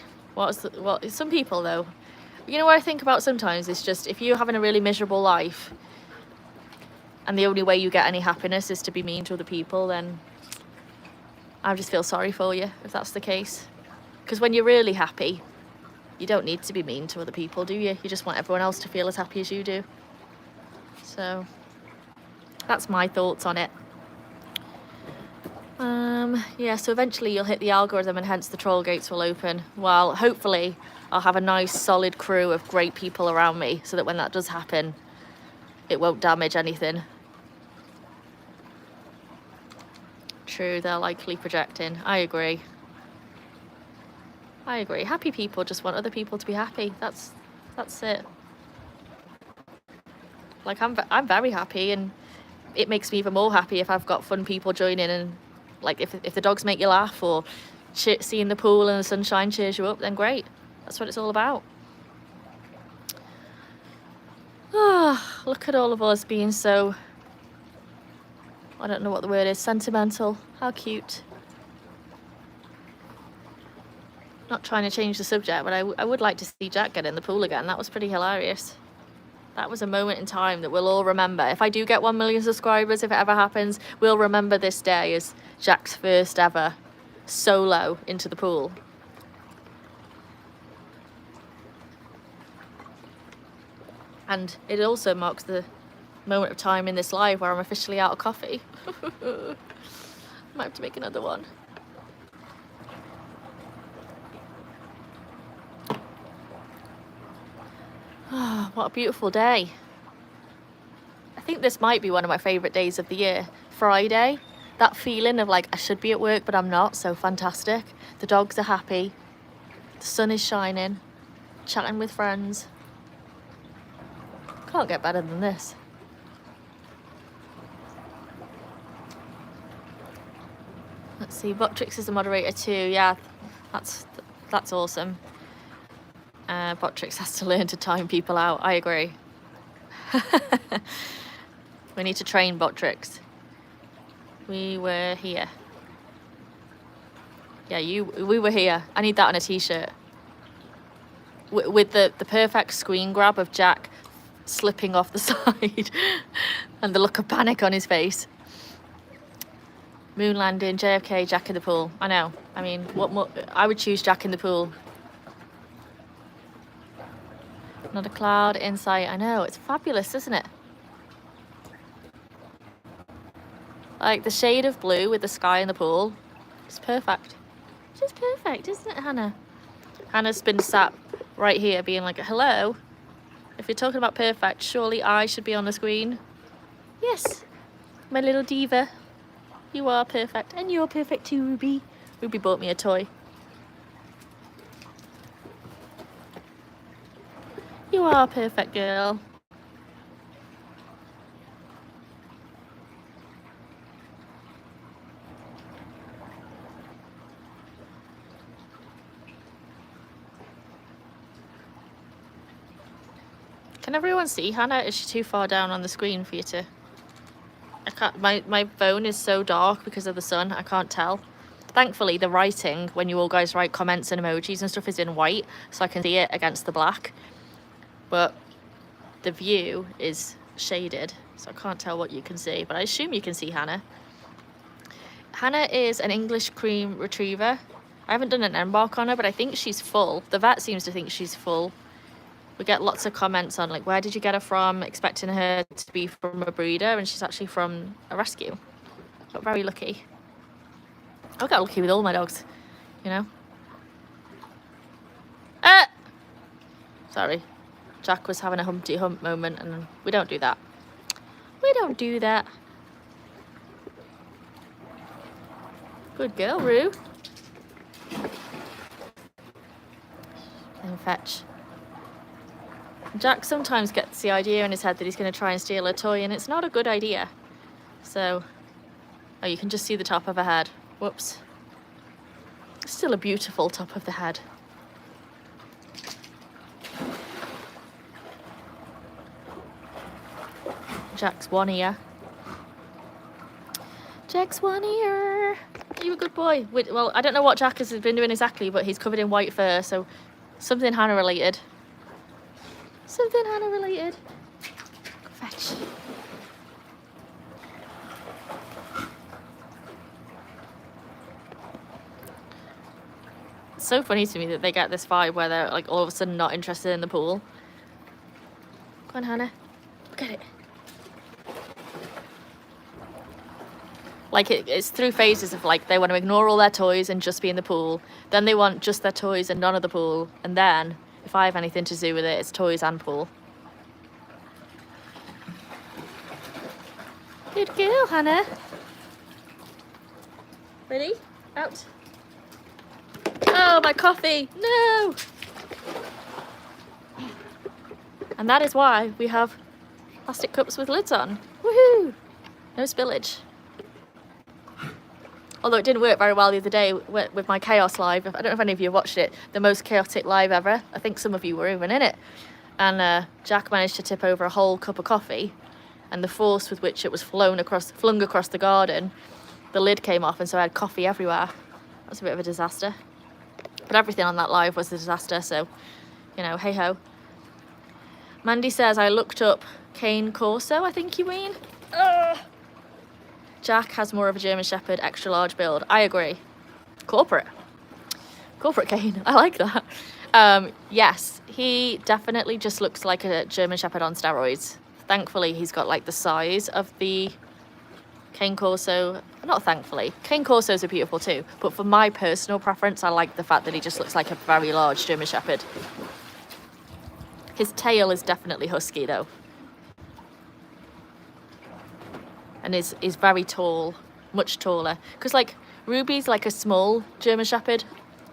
Some people though, you know what I think about sometimes is just if you're having a really miserable life and the only way you get any happiness is to be mean to other people, then I just feel sorry for you if that's the case. Because when you're really happy, you don't need to be mean to other people, do you? You just want everyone else to feel as happy as you do. So that's my thoughts on it. Yeah, so eventually you'll hit the algorithm and hence the troll gates will open. Well, hopefully I'll have a nice solid crew of great people around me so that when that does happen, it won't damage anything. True, they're likely projecting. I agree. I agree. Happy people just want other people to be happy. That's it. Like I'm very happy, and it makes me even more happy if I've got fun people joining, and like if the dogs make you laugh or seeing the pool and the sunshine cheers you up, then great. That's what it's all about. Ah, look at all of us being so, I don't know what the word is, sentimental. How cute. Not trying to change the subject, but I would like to see Jack get in the pool again. That was pretty hilarious. That was a moment in time that we'll all remember. If I do get 1 million subscribers, if it ever happens, we'll remember this day as Jack's first ever solo into the pool. And it also marks the moment of time in this life where I'm officially out of coffee. Might have to make another one. Oh, what a beautiful day. I think this might be one of my favourite days of the year. Friday, that feeling of like I should be at work but I'm not, so fantastic. The dogs are happy, the sun is shining, chatting with friends. Can't get better than this. Let's see, Botrix is a moderator too. Yeah, that's awesome. Botrix has to learn to time people out. I agree. We need to train Botrix. We were here. Yeah, we were here. I need that on a t-shirt. With the perfect screen grab of Jack slipping off the side and the look of panic on his face. Moon landing, JFK, Jack in the pool. I know. I mean, what more? I would choose Jack in the pool. Not a cloud in sight. I know, it's fabulous, isn't it? Like the shade of blue with the sky in the pool. It's perfect. It's just perfect, isn't it, Hannah? Hannah's been sat right here being like, hello? If you're talking about perfect, surely I should be on the screen. Yes, my little diva. You are perfect. And you're perfect too, Ruby. Ruby bought me a toy. You are a perfect girl. Can everyone see Hannah? Is she too far down on the screen for you to... I can't... My phone is so dark because of the sun. I can't tell. Thankfully, the writing, when you all guys write comments and emojis and stuff, is in white, so I can see it against the black. But the view is shaded, so I can't tell what you can see, but I assume you can see Hannah. Hannah is an English cream retriever. I haven't done an embark on her, but I think she's full. The vet seems to think she's full. We get lots of comments on like, where did you get her from? Expecting her to be from a breeder, and she's actually from a rescue. Got very lucky. I got lucky with all my dogs, you know. Sorry. Jack was having a Humpty Hump moment, and we don't do that. We don't do that. Good girl, Roo. And fetch. Jack sometimes gets the idea in his head that he's going to try and steal a toy, and it's not a good idea. So, oh, you can just see the top of her head. Whoops. Still a beautiful top of the head. Jack's one ear. Jack's one ear. Are you a good boy? Well, I don't know what Jack has been doing exactly, but he's covered in white fur, so something Hannah related. Something Hannah related. Go fetch. It's so funny to me that they get this vibe where they're like all of a sudden not interested in the pool. Go on, Hannah. Look at it. Like it's through phases of like they want to ignore all their toys and just be in the pool. Then they want just their toys and none of the pool. And then if I have anything to do with it, it's toys and pool. Good girl, Hannah. Ready? Out. Oh, my coffee. No. And that is why we have plastic cups with lids on. Woohoo! No spillage. Although it didn't work very well the other day with my chaos live. I don't know if any of you watched it. The most chaotic live ever. I think some of you were even in it. And Jack managed to tip over a whole cup of coffee. And the force with which it was flung across the garden, the lid came off, and so I had coffee everywhere. That was a bit of a disaster. But everything on that live was a disaster, so, you know, hey-ho. Mandy says, I looked up Cane Corso, I think you mean. Ugh. Jack has more of a German Shepherd, extra large build. I agree. Corporate Cane. I like that. Yes, he definitely just looks like a German Shepherd on steroids. Thankfully, he's got like the size of the Cane Corso. Not thankfully. Cane Corsos are beautiful too. But for my personal preference, I like the fact that he just looks like a very large German Shepherd. His tail is definitely husky though. And is very tall, much taller. Because like Ruby's like a small German Shepherd,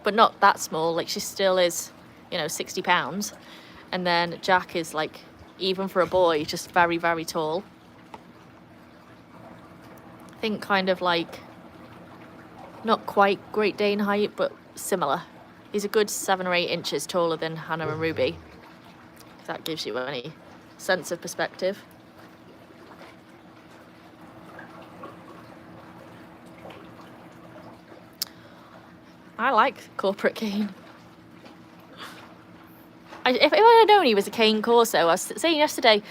but not that small. Like she still is, you know, 60 pounds. And then Jack is like, even for a boy, just very, very tall. I think kind of like, not quite Great Dane height, but similar. He's a good 7 or 8 inches taller than Hannah and Ruby. If that gives you any sense of perspective. I like Corporate Cane. If I had known he was a Cane Corso, I was saying yesterday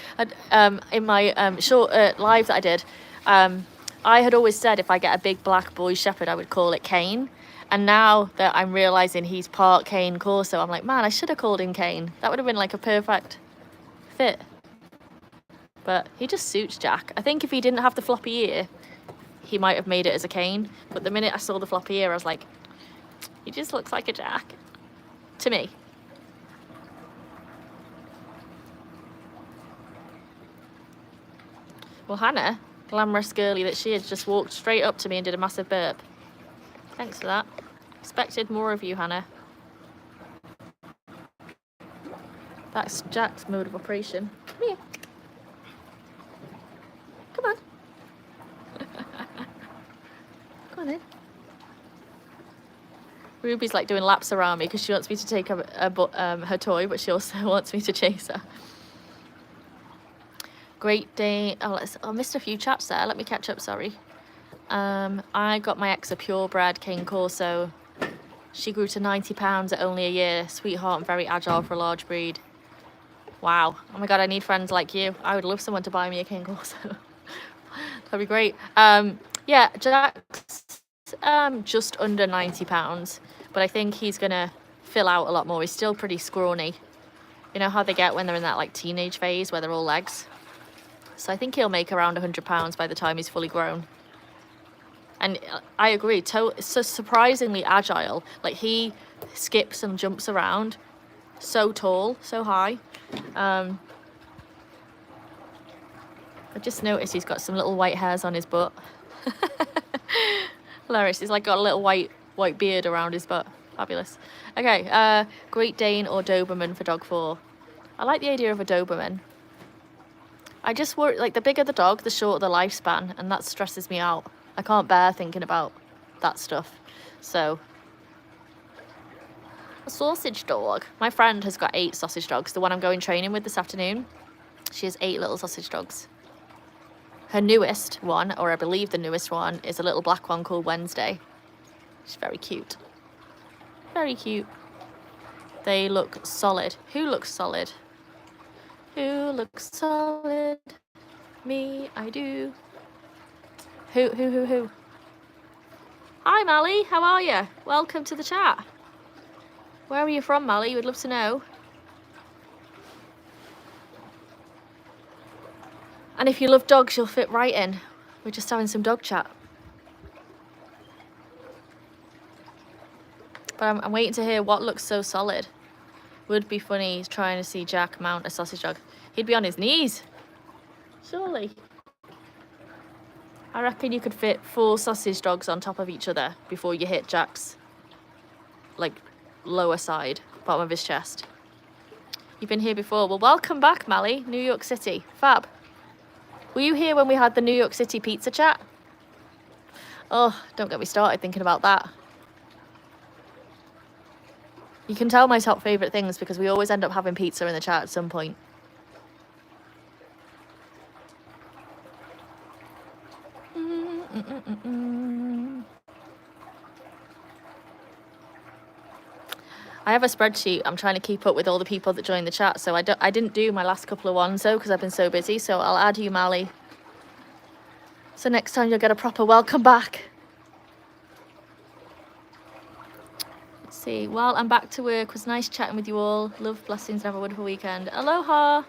in my short live that I did, I had always said if I get a big black boy shepherd, I would call it Cane. And now that I'm realising he's part Cane Corso, I'm like, man, I should have called him Cane. That would have been like a perfect fit. But he just suits Jack. I think if he didn't have the floppy ear, he might have made it as a Cane. But the minute I saw the floppy ear, I was like, he just looks like a Jack. To me. Well, Hannah, glamorous girly that she is, just walked straight up to me and did a massive burp. Thanks for that. Expected more of you, Hannah. That's Jack's mode of operation. Come here. Come on. Come on then. Ruby's like doing laps around me because she wants me to take her toy, but she also wants me to chase her. Great Dane. Oh, I missed a few chats there. Let me catch up, sorry. I got my ex a purebred Cane Corso. She grew to 90 pounds at only a year. Sweetheart and very agile for a large breed. Wow. Oh my God, I need friends like you. I would love someone to buy me a Cane Corso. That'd be great. Yeah, Jack's just under 90 pounds, but I think he's gonna fill out a lot more. He's still pretty scrawny. You know how they get when they're in that like teenage phase where they're all legs? So I think he'll make around 100 pounds by the time he's fully grown. And I agree, so surprisingly agile. Like he skips and jumps around. So tall, so high. I just noticed he's got some little white hairs on his butt. Hilarious. He's like got a little white beard around his butt. Fabulous. Okay, Great Dane or Doberman for dog 4. I like the idea of a Doberman. I just worry, like, the bigger the dog, the shorter the lifespan, and that stresses me out. I can't bear thinking about that stuff. So, a sausage dog. My friend has got 8 sausage dogs. The one I'm going training with this afternoon. She has 8 little sausage dogs. Her newest one, or I believe the newest one, is a little black one called Wednesday. She's very cute. Very cute. They look solid. Who looks solid? Who looks solid? Me, I do. Who? Hi, Mally. How are you? Welcome to the chat. Where are you from, Mally? We'd love to know. And if you love dogs, you'll fit right in. We're just having some dog chat. But I'm waiting to hear what looks so solid. Would be funny trying to see Jack mount a sausage dog. He'd be on his knees. Surely. I reckon you could fit 4 sausage dogs on top of each other before you hit Jack's, like, lower side, bottom of his chest. You've been here before. Well, welcome back, Mally. New York City. Fab. Were you here when we had the New York City pizza chat? Oh, don't get me started thinking about that. You can tell my top favourite things because we always end up having pizza in the chat at some point. I have a spreadsheet. I'm trying to keep up with all the people that joined the chat. So I didn't do my last couple of ones though because I've been so busy. So I'll add you, Mally. So next time you'll get a proper welcome back. Let's see. Well, I'm back to work. It was nice chatting with you all. Love, blessings, and have a wonderful weekend. Aloha.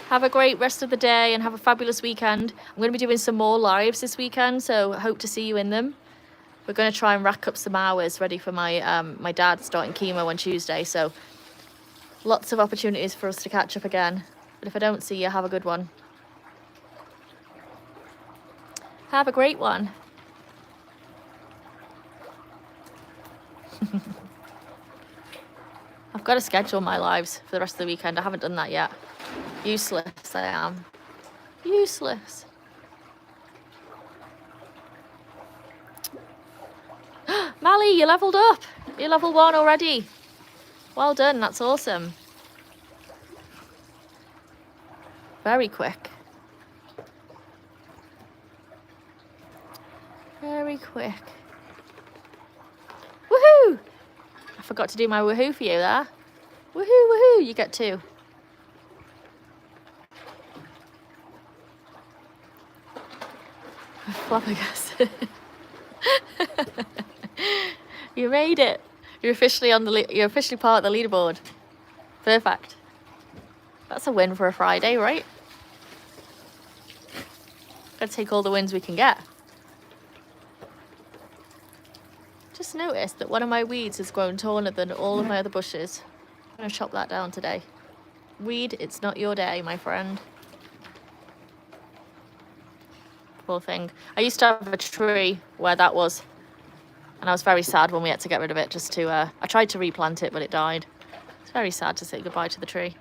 Have a great rest of the day and have a fabulous weekend. I'm going to be doing some more lives this weekend, so I hope to see you in them. We're going to try and rack up some hours ready for my my dad starting chemo on Tuesday, so lots of opportunities for us to catch up again. But if I don't see you, have a good one. Have a great one. I've got to schedule my lives for the rest of the weekend. I haven't done that yet. Useless, I am. Useless. Mally, you leveled up. You're level 1 already. Well done, that's awesome. Very quick. Very quick. Woohoo! I forgot to do my woohoo for you there. Woohoo, woohoo, you get 2. Flabbergasted. You made it. You're officially you're officially part of the leaderboard. Perfect. That's a win for a Friday, right? Gotta take all the wins we can get. Just noticed that one of my weeds has grown taller than all of my other bushes. I'm gonna chop that down today. Weed, it's not your day, my friend. Poor thing. I used to have a tree where that was, and I was very sad when we had to get rid of it. Just to, I tried to replant it, but it died. It's very sad to say goodbye to the tree.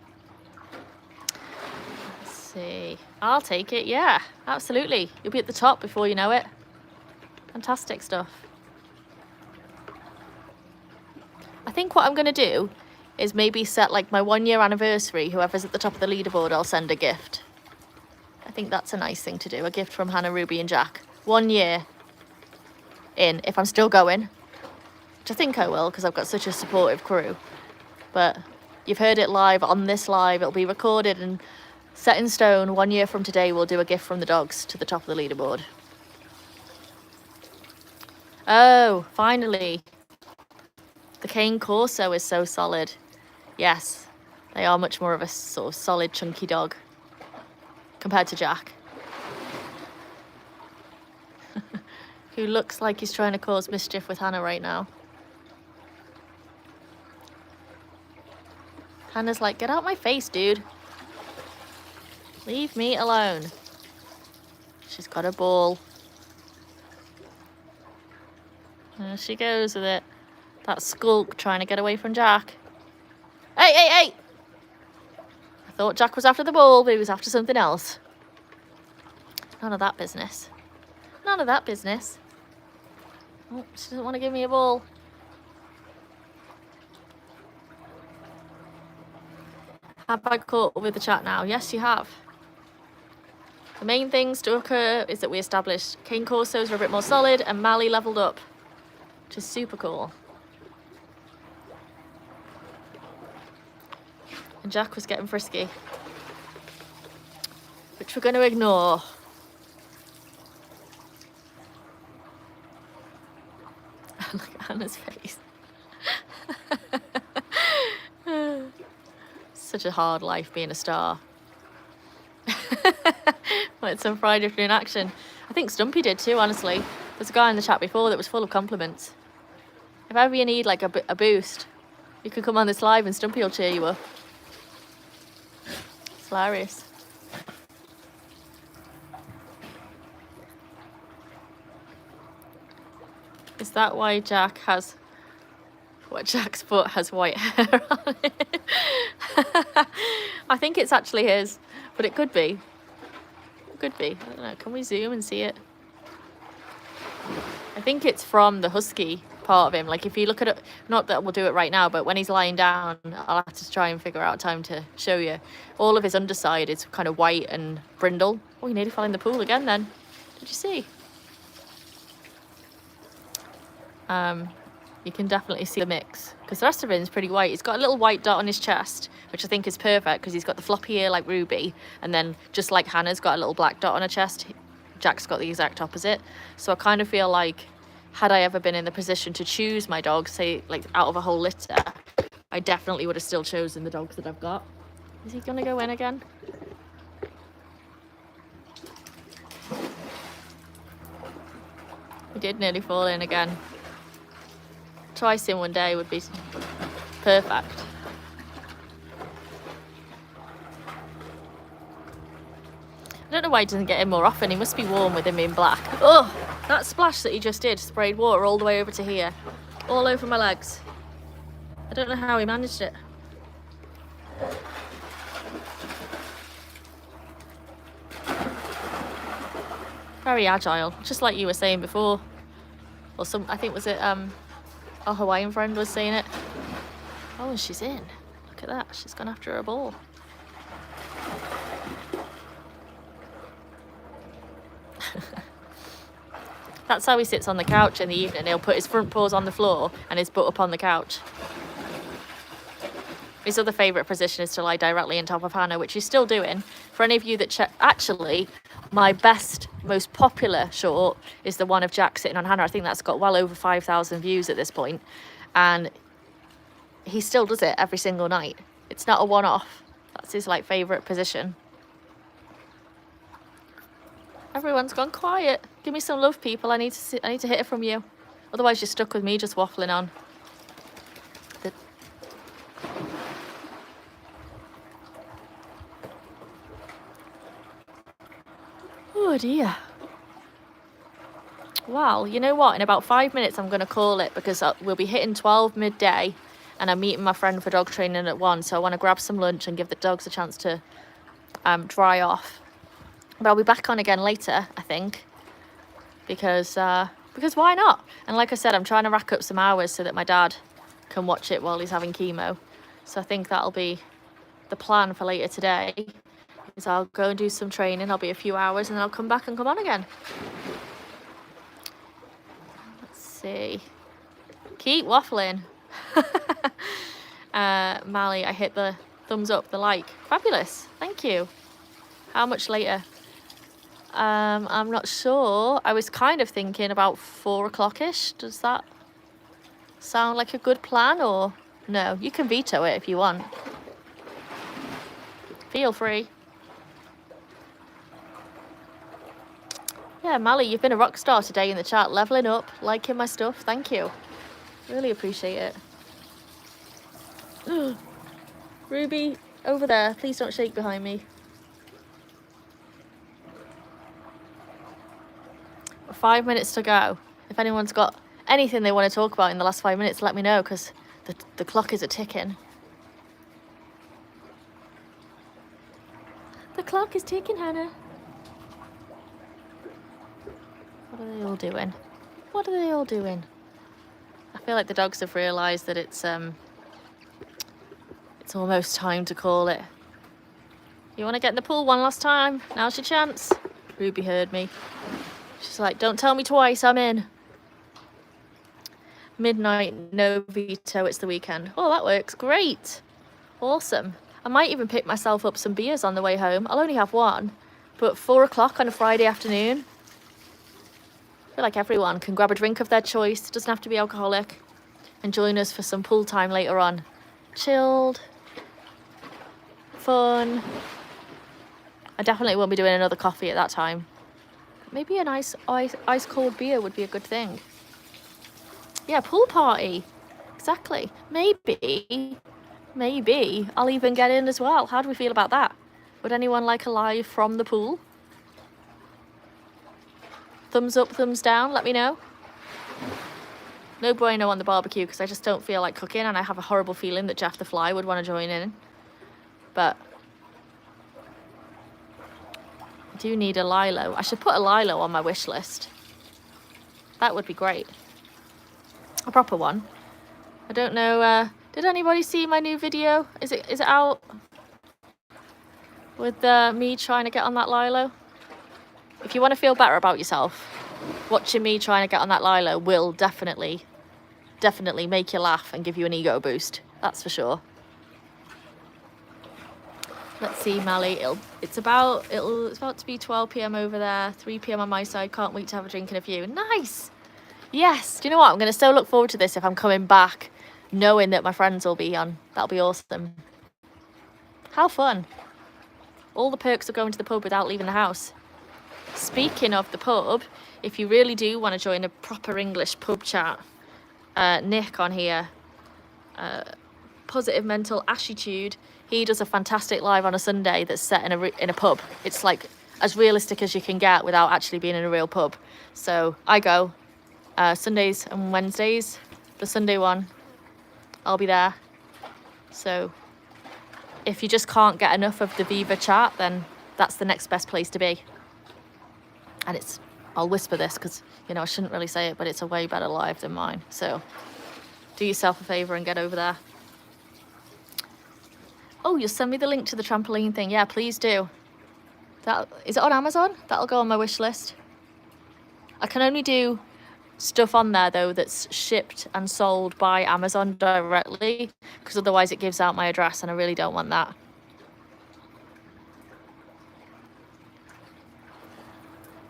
Let's see. I'll take it. Yeah, absolutely. You'll be at the top before you know it. Fantastic stuff. I think what I'm gonna do is maybe set like my 1 year anniversary. Whoever's at the top of the leaderboard, I'll send a gift. I think that's a nice thing to do. A gift from Hannah, Ruby and Jack. 1 year in, if I'm still going. Which I think I will, because I've got such a supportive crew. But you've heard it live on this live. It'll be recorded and set in stone. 1 year from today, we'll do a gift from the dogs to the top of the leaderboard. Oh, finally. The Cane Corso is so solid. Yes, they are much more of a sort of solid, chunky dog compared to Jack, who looks like he's trying to cause mischief with Hannah right now. Hannah's like, get out my face, dude. Leave me alone. She's got a ball. There she goes with it. That skulk trying to get away from Jack. Hey, hey, hey! Thought Jack was after the ball, but he was after something else. None of that business. None of that business. Oh, she doesn't want to give me a ball. Have I caught up with the chat now? Yes, you have. The main things to occur is that we established cane corsos are a bit more solid and Mally leveled up, which is super cool. And Jack was getting frisky, which we're going to ignore. Look at Hannah's face. Such a hard life being a star. Well, it's some Friday afternoon action. I think Stumpy did too, honestly. There's a guy in the chat before that was full of compliments. If ever you need like a boost, you can come on this live and Stumpy will cheer you up. It's hilarious. Is that why Jack has... What, Jack's foot has white hair on it? I think it's actually his, but it could be. It could be. I don't know. Can we zoom and see it? I think it's from the husky part of him. Like if you look at it, not that we'll do it right now, but when he's lying down, I'll have to try and figure out time to show you. All of his underside is kind of white and brindle. Oh, he nearly fell in the pool again then. Did you see? You can definitely see the mix because the rest of it is pretty white. He's got a little white dot on his chest, which I think is perfect because he's got the floppy ear like Ruby, and then just like Hannah's got a little black dot on her chest, Jack's got the exact opposite. So I kind of feel like had I ever been in the position to choose my dog, say like out of a whole litter, I definitely would have still chosen the dogs that I've got. Is he gonna go in again? He did nearly fall in again. Twice in one day would be perfect. I don't know why he doesn't get in more often. He must be warm with him being black. Oh, that splash that he just did sprayed water all the way over to here. All over my legs. I don't know how he managed it. Very agile, just like you were saying before. Or some, I think was it our Hawaiian friend was saying it. Oh, and she's in. Look at that, she's gone after her ball. That's how he sits on the couch in the evening. He'll put his front paws on the floor and his butt up on the couch. His other favourite position is to lie directly on top of Hannah, which he's still doing. For any of you that check, actually, my best, most popular short is the one of Jack sitting on Hannah. I think that's got well over 5,000 views at this point. And he still does it every single night. It's not a one-off. That's his like favourite position. Everyone's gone quiet. Give me some love, people. I need to hit it from you. Otherwise, you're stuck with me just waffling on. Oh dear. Well, you know what? In about 5 minutes, I'm going to call it because we'll be hitting 12 midday, and I'm meeting my friend for dog training at 1. So I want to grab some lunch and give the dogs a chance to dry off. But I'll be back on again later, I think, because why not? And like I said, I'm trying to rack up some hours so that my dad can watch it while he's having chemo. So I think that'll be the plan for later today. Is I'll go and do some training. I'll be a few hours and then I'll come back and come on again. Let's see. Keep waffling. Mally, I hit the thumbs up, the like. Fabulous. Thank you. How much later? I'm not sure. I was kind of thinking about 4 o'clock-ish. Does that sound like a good plan or no? You can veto it if you want. Feel free. Yeah, Mally, you've been a rock star today in the chat, leveling up, liking my stuff. Thank you. Really appreciate it. Ruby, over there. Please don't shake behind me. 5 minutes to go. If anyone's got anything they want to talk about in the last 5 minutes, let me know, because the clock is a ticking. clock is ticking, Hannah. What are they all doing? What are they all doing? I feel like the dogs have realised that it's almost time to call it. You want to get in the pool one last time? Now's your chance. Ruby heard me. She's like, don't tell me twice, I'm in. Midnight, no veto, it's the weekend. Oh, that works, great. Awesome. I might even pick myself up some beers on the way home. I'll only have one, but 4 o'clock on a Friday afternoon. I feel like everyone can grab a drink of their choice. It doesn't have to be alcoholic. And join us for some pool time later on. Chilled. Fun. I definitely won't be doing another coffee at that time. Maybe a nice ice cold beer would be a good thing. Yeah, pool party. Exactly. Maybe I'll even get in as well. How do we feel about that? Would anyone like a live from the pool? Thumbs up, thumbs down, let me know. No bueno on the barbecue because I just don't feel like cooking, and I have a horrible feeling that Jeff the Fly would want to join in. But I do need a lilo. I should put a lilo on my wish list. That would be great. A proper one. I don't know, did anybody see my new video? Is it out? With me trying to get on that lilo? If you want to feel better about yourself, watching me trying to get on that lilo will definitely make you laugh and give you an ego boost. That's for sure. Let's see, Mally. It's about to be 12 p.m. over there, 3 p.m. on my side. Can't wait to have a drink and a few. Nice. Yes. Do you know what? I'm going to so look forward to this if I'm coming back, knowing that my friends will be on. That'll be awesome. How fun. All the perks of going to the pub without leaving the house. Speaking of the pub, if you really do want to join a proper English pub chat, Nick on here, Positive Mental Attitude, he does a fantastic live on a Sunday that's set in a pub. It's like as realistic as you can get without actually being in a real pub. So I go Sundays and Wednesdays. The Sunday one, I'll be there. So if you just can't get enough of the Viva chat, then that's the next best place to be. And I'll whisper this because, you know, I shouldn't really say it, but it's a way better live than mine. So do yourself a favour and get over there. Oh, you'll send me the link to the trampoline thing. Yeah, please do. Is it on Amazon? That'll go on my wish list. I can only do stuff on there, though, that's shipped and sold by Amazon directly, because otherwise it gives out my address, and I really don't want that.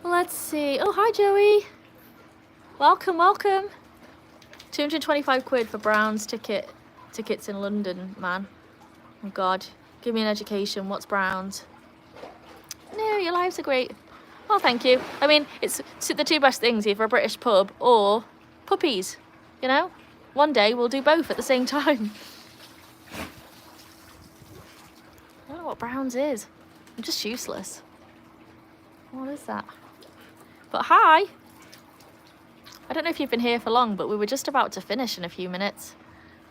Let's see. Oh, hi, Joey. Welcome, welcome. 225 quid for Brown's tickets in London, man. Oh, God. Give me an education. What's Brown's? No, your lives are great. Oh, thank you. I mean, it's the two best things, either a British pub or puppies, you know? One day we'll do both at the same time. I don't know what Brown's is. I'm just useless. What is that? But hi. I don't know if you've been here for long, but we were just about to finish in a few minutes.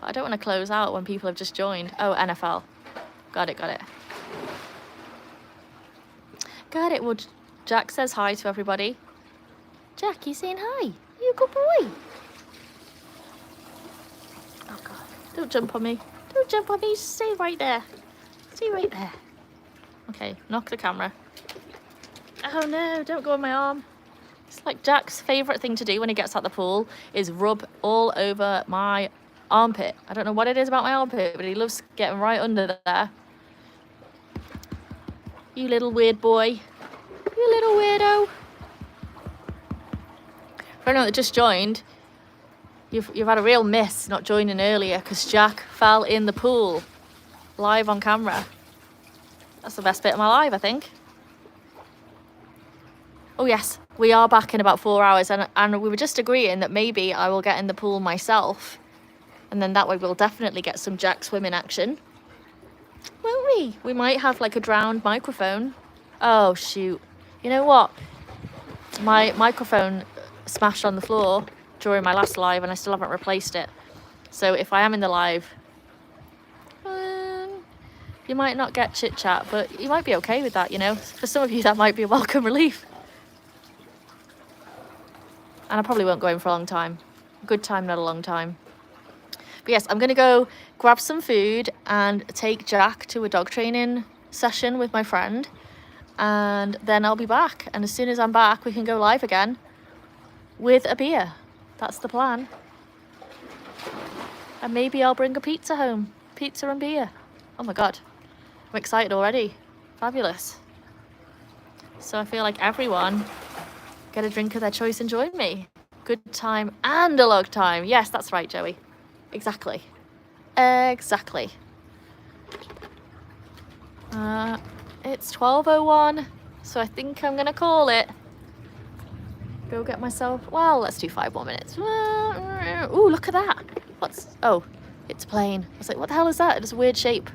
But I don't want to close out when people have just joined. Oh, NFL. Got it. Got it. Well, Jack says hi to everybody. Jack, you saying hi? You a good boy. Oh, God. Don't jump on me. Don't jump on me. Stay right there. Stay right there. Okay, knock the camera. Oh, no. Don't go on my arm. It's like Jack's favourite thing to do when he gets out the pool is rub all over my armpit. I don't know what it is about my armpit, but he loves getting right under there. You little weird boy. You little weirdo. For anyone that just joined, you've had a real miss not joining earlier because Jack fell in the pool live on camera. That's the best bit of my life, I think. Oh yes, we are back in about 4 hours, and we were just agreeing that maybe I will get in the pool myself, and then that way we'll definitely get some Jack swimming action. Won't we? We might have like a drowned microphone. Oh shoot. You know what? My microphone smashed on the floor during my last live and I still haven't replaced it. So if I am in the live, You might not get chit chat, but you might be okay with that, you know. For some of you, that might be a welcome relief. And I probably won't go in for a long time. Good time, not a long time. But yes, I'm going to go grab some food and take Jack to a dog training session with my friend. And then I'll be back. And as soon as I'm back, we can go live again with a beer. That's the plan. And maybe I'll bring a pizza home. Pizza and beer. Oh my God. I'm excited already. Fabulous. So I feel like everyone get a drink of their choice and join me. Good time and a long time. Yes, that's right, Joey. Exactly. Exactly. It's 12:01, so I think I'm gonna call it. Go get myself, well, let's do 5 more minutes. Ooh, look at that. Oh, it's a plane. I was like, what the hell is that? It's a weird shape.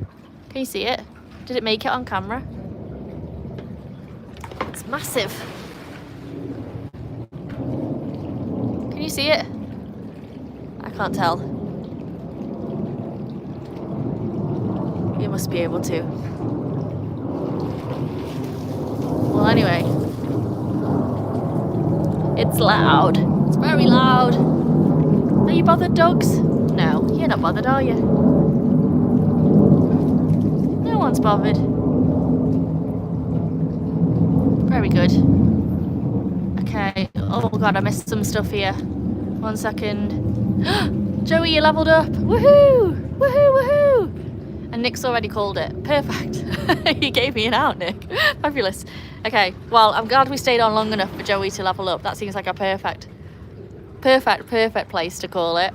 Can you see it? Did it make it on camera? It's massive. Can you see it? I can't tell. You must be able to. Well, anyway. It's loud. It's very loud. Are you bothered, dogs? No, you're not bothered, are you? No one's bothered. Very good. Okay. Oh God, I missed some stuff here. 1 second. Joey, you leveled up. Woohoo! Woohoo! Woohoo! And Nick's already called it. Perfect. He gave me an out, Nick. Fabulous. Okay, well, I'm glad we stayed on long enough for Joey to level up. That seems like a perfect place to call it.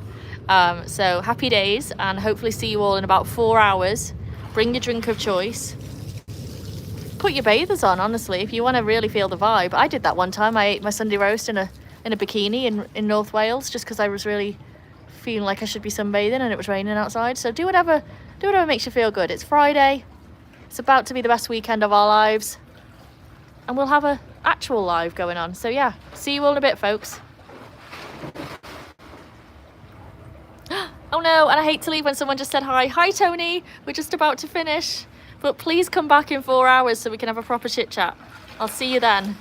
So happy days, and hopefully see you all in about 4 hours. Bring your drink of choice. Put your bathers on, honestly, if you want to really feel the vibe. I did that one time. I ate my Sunday roast in a bikini in North Wales just because I was really feeling like I should be sunbathing and it was raining outside. So do whatever makes you feel good. It's Friday. It's about to be the best weekend of our lives. And we'll have a actual live going on. So yeah, see you all in a bit, folks. Oh no, and I hate to leave when someone just said hi. Hi, Tony. We're just about to finish. But please come back in 4 hours so we can have a proper chit chat. I'll see you then.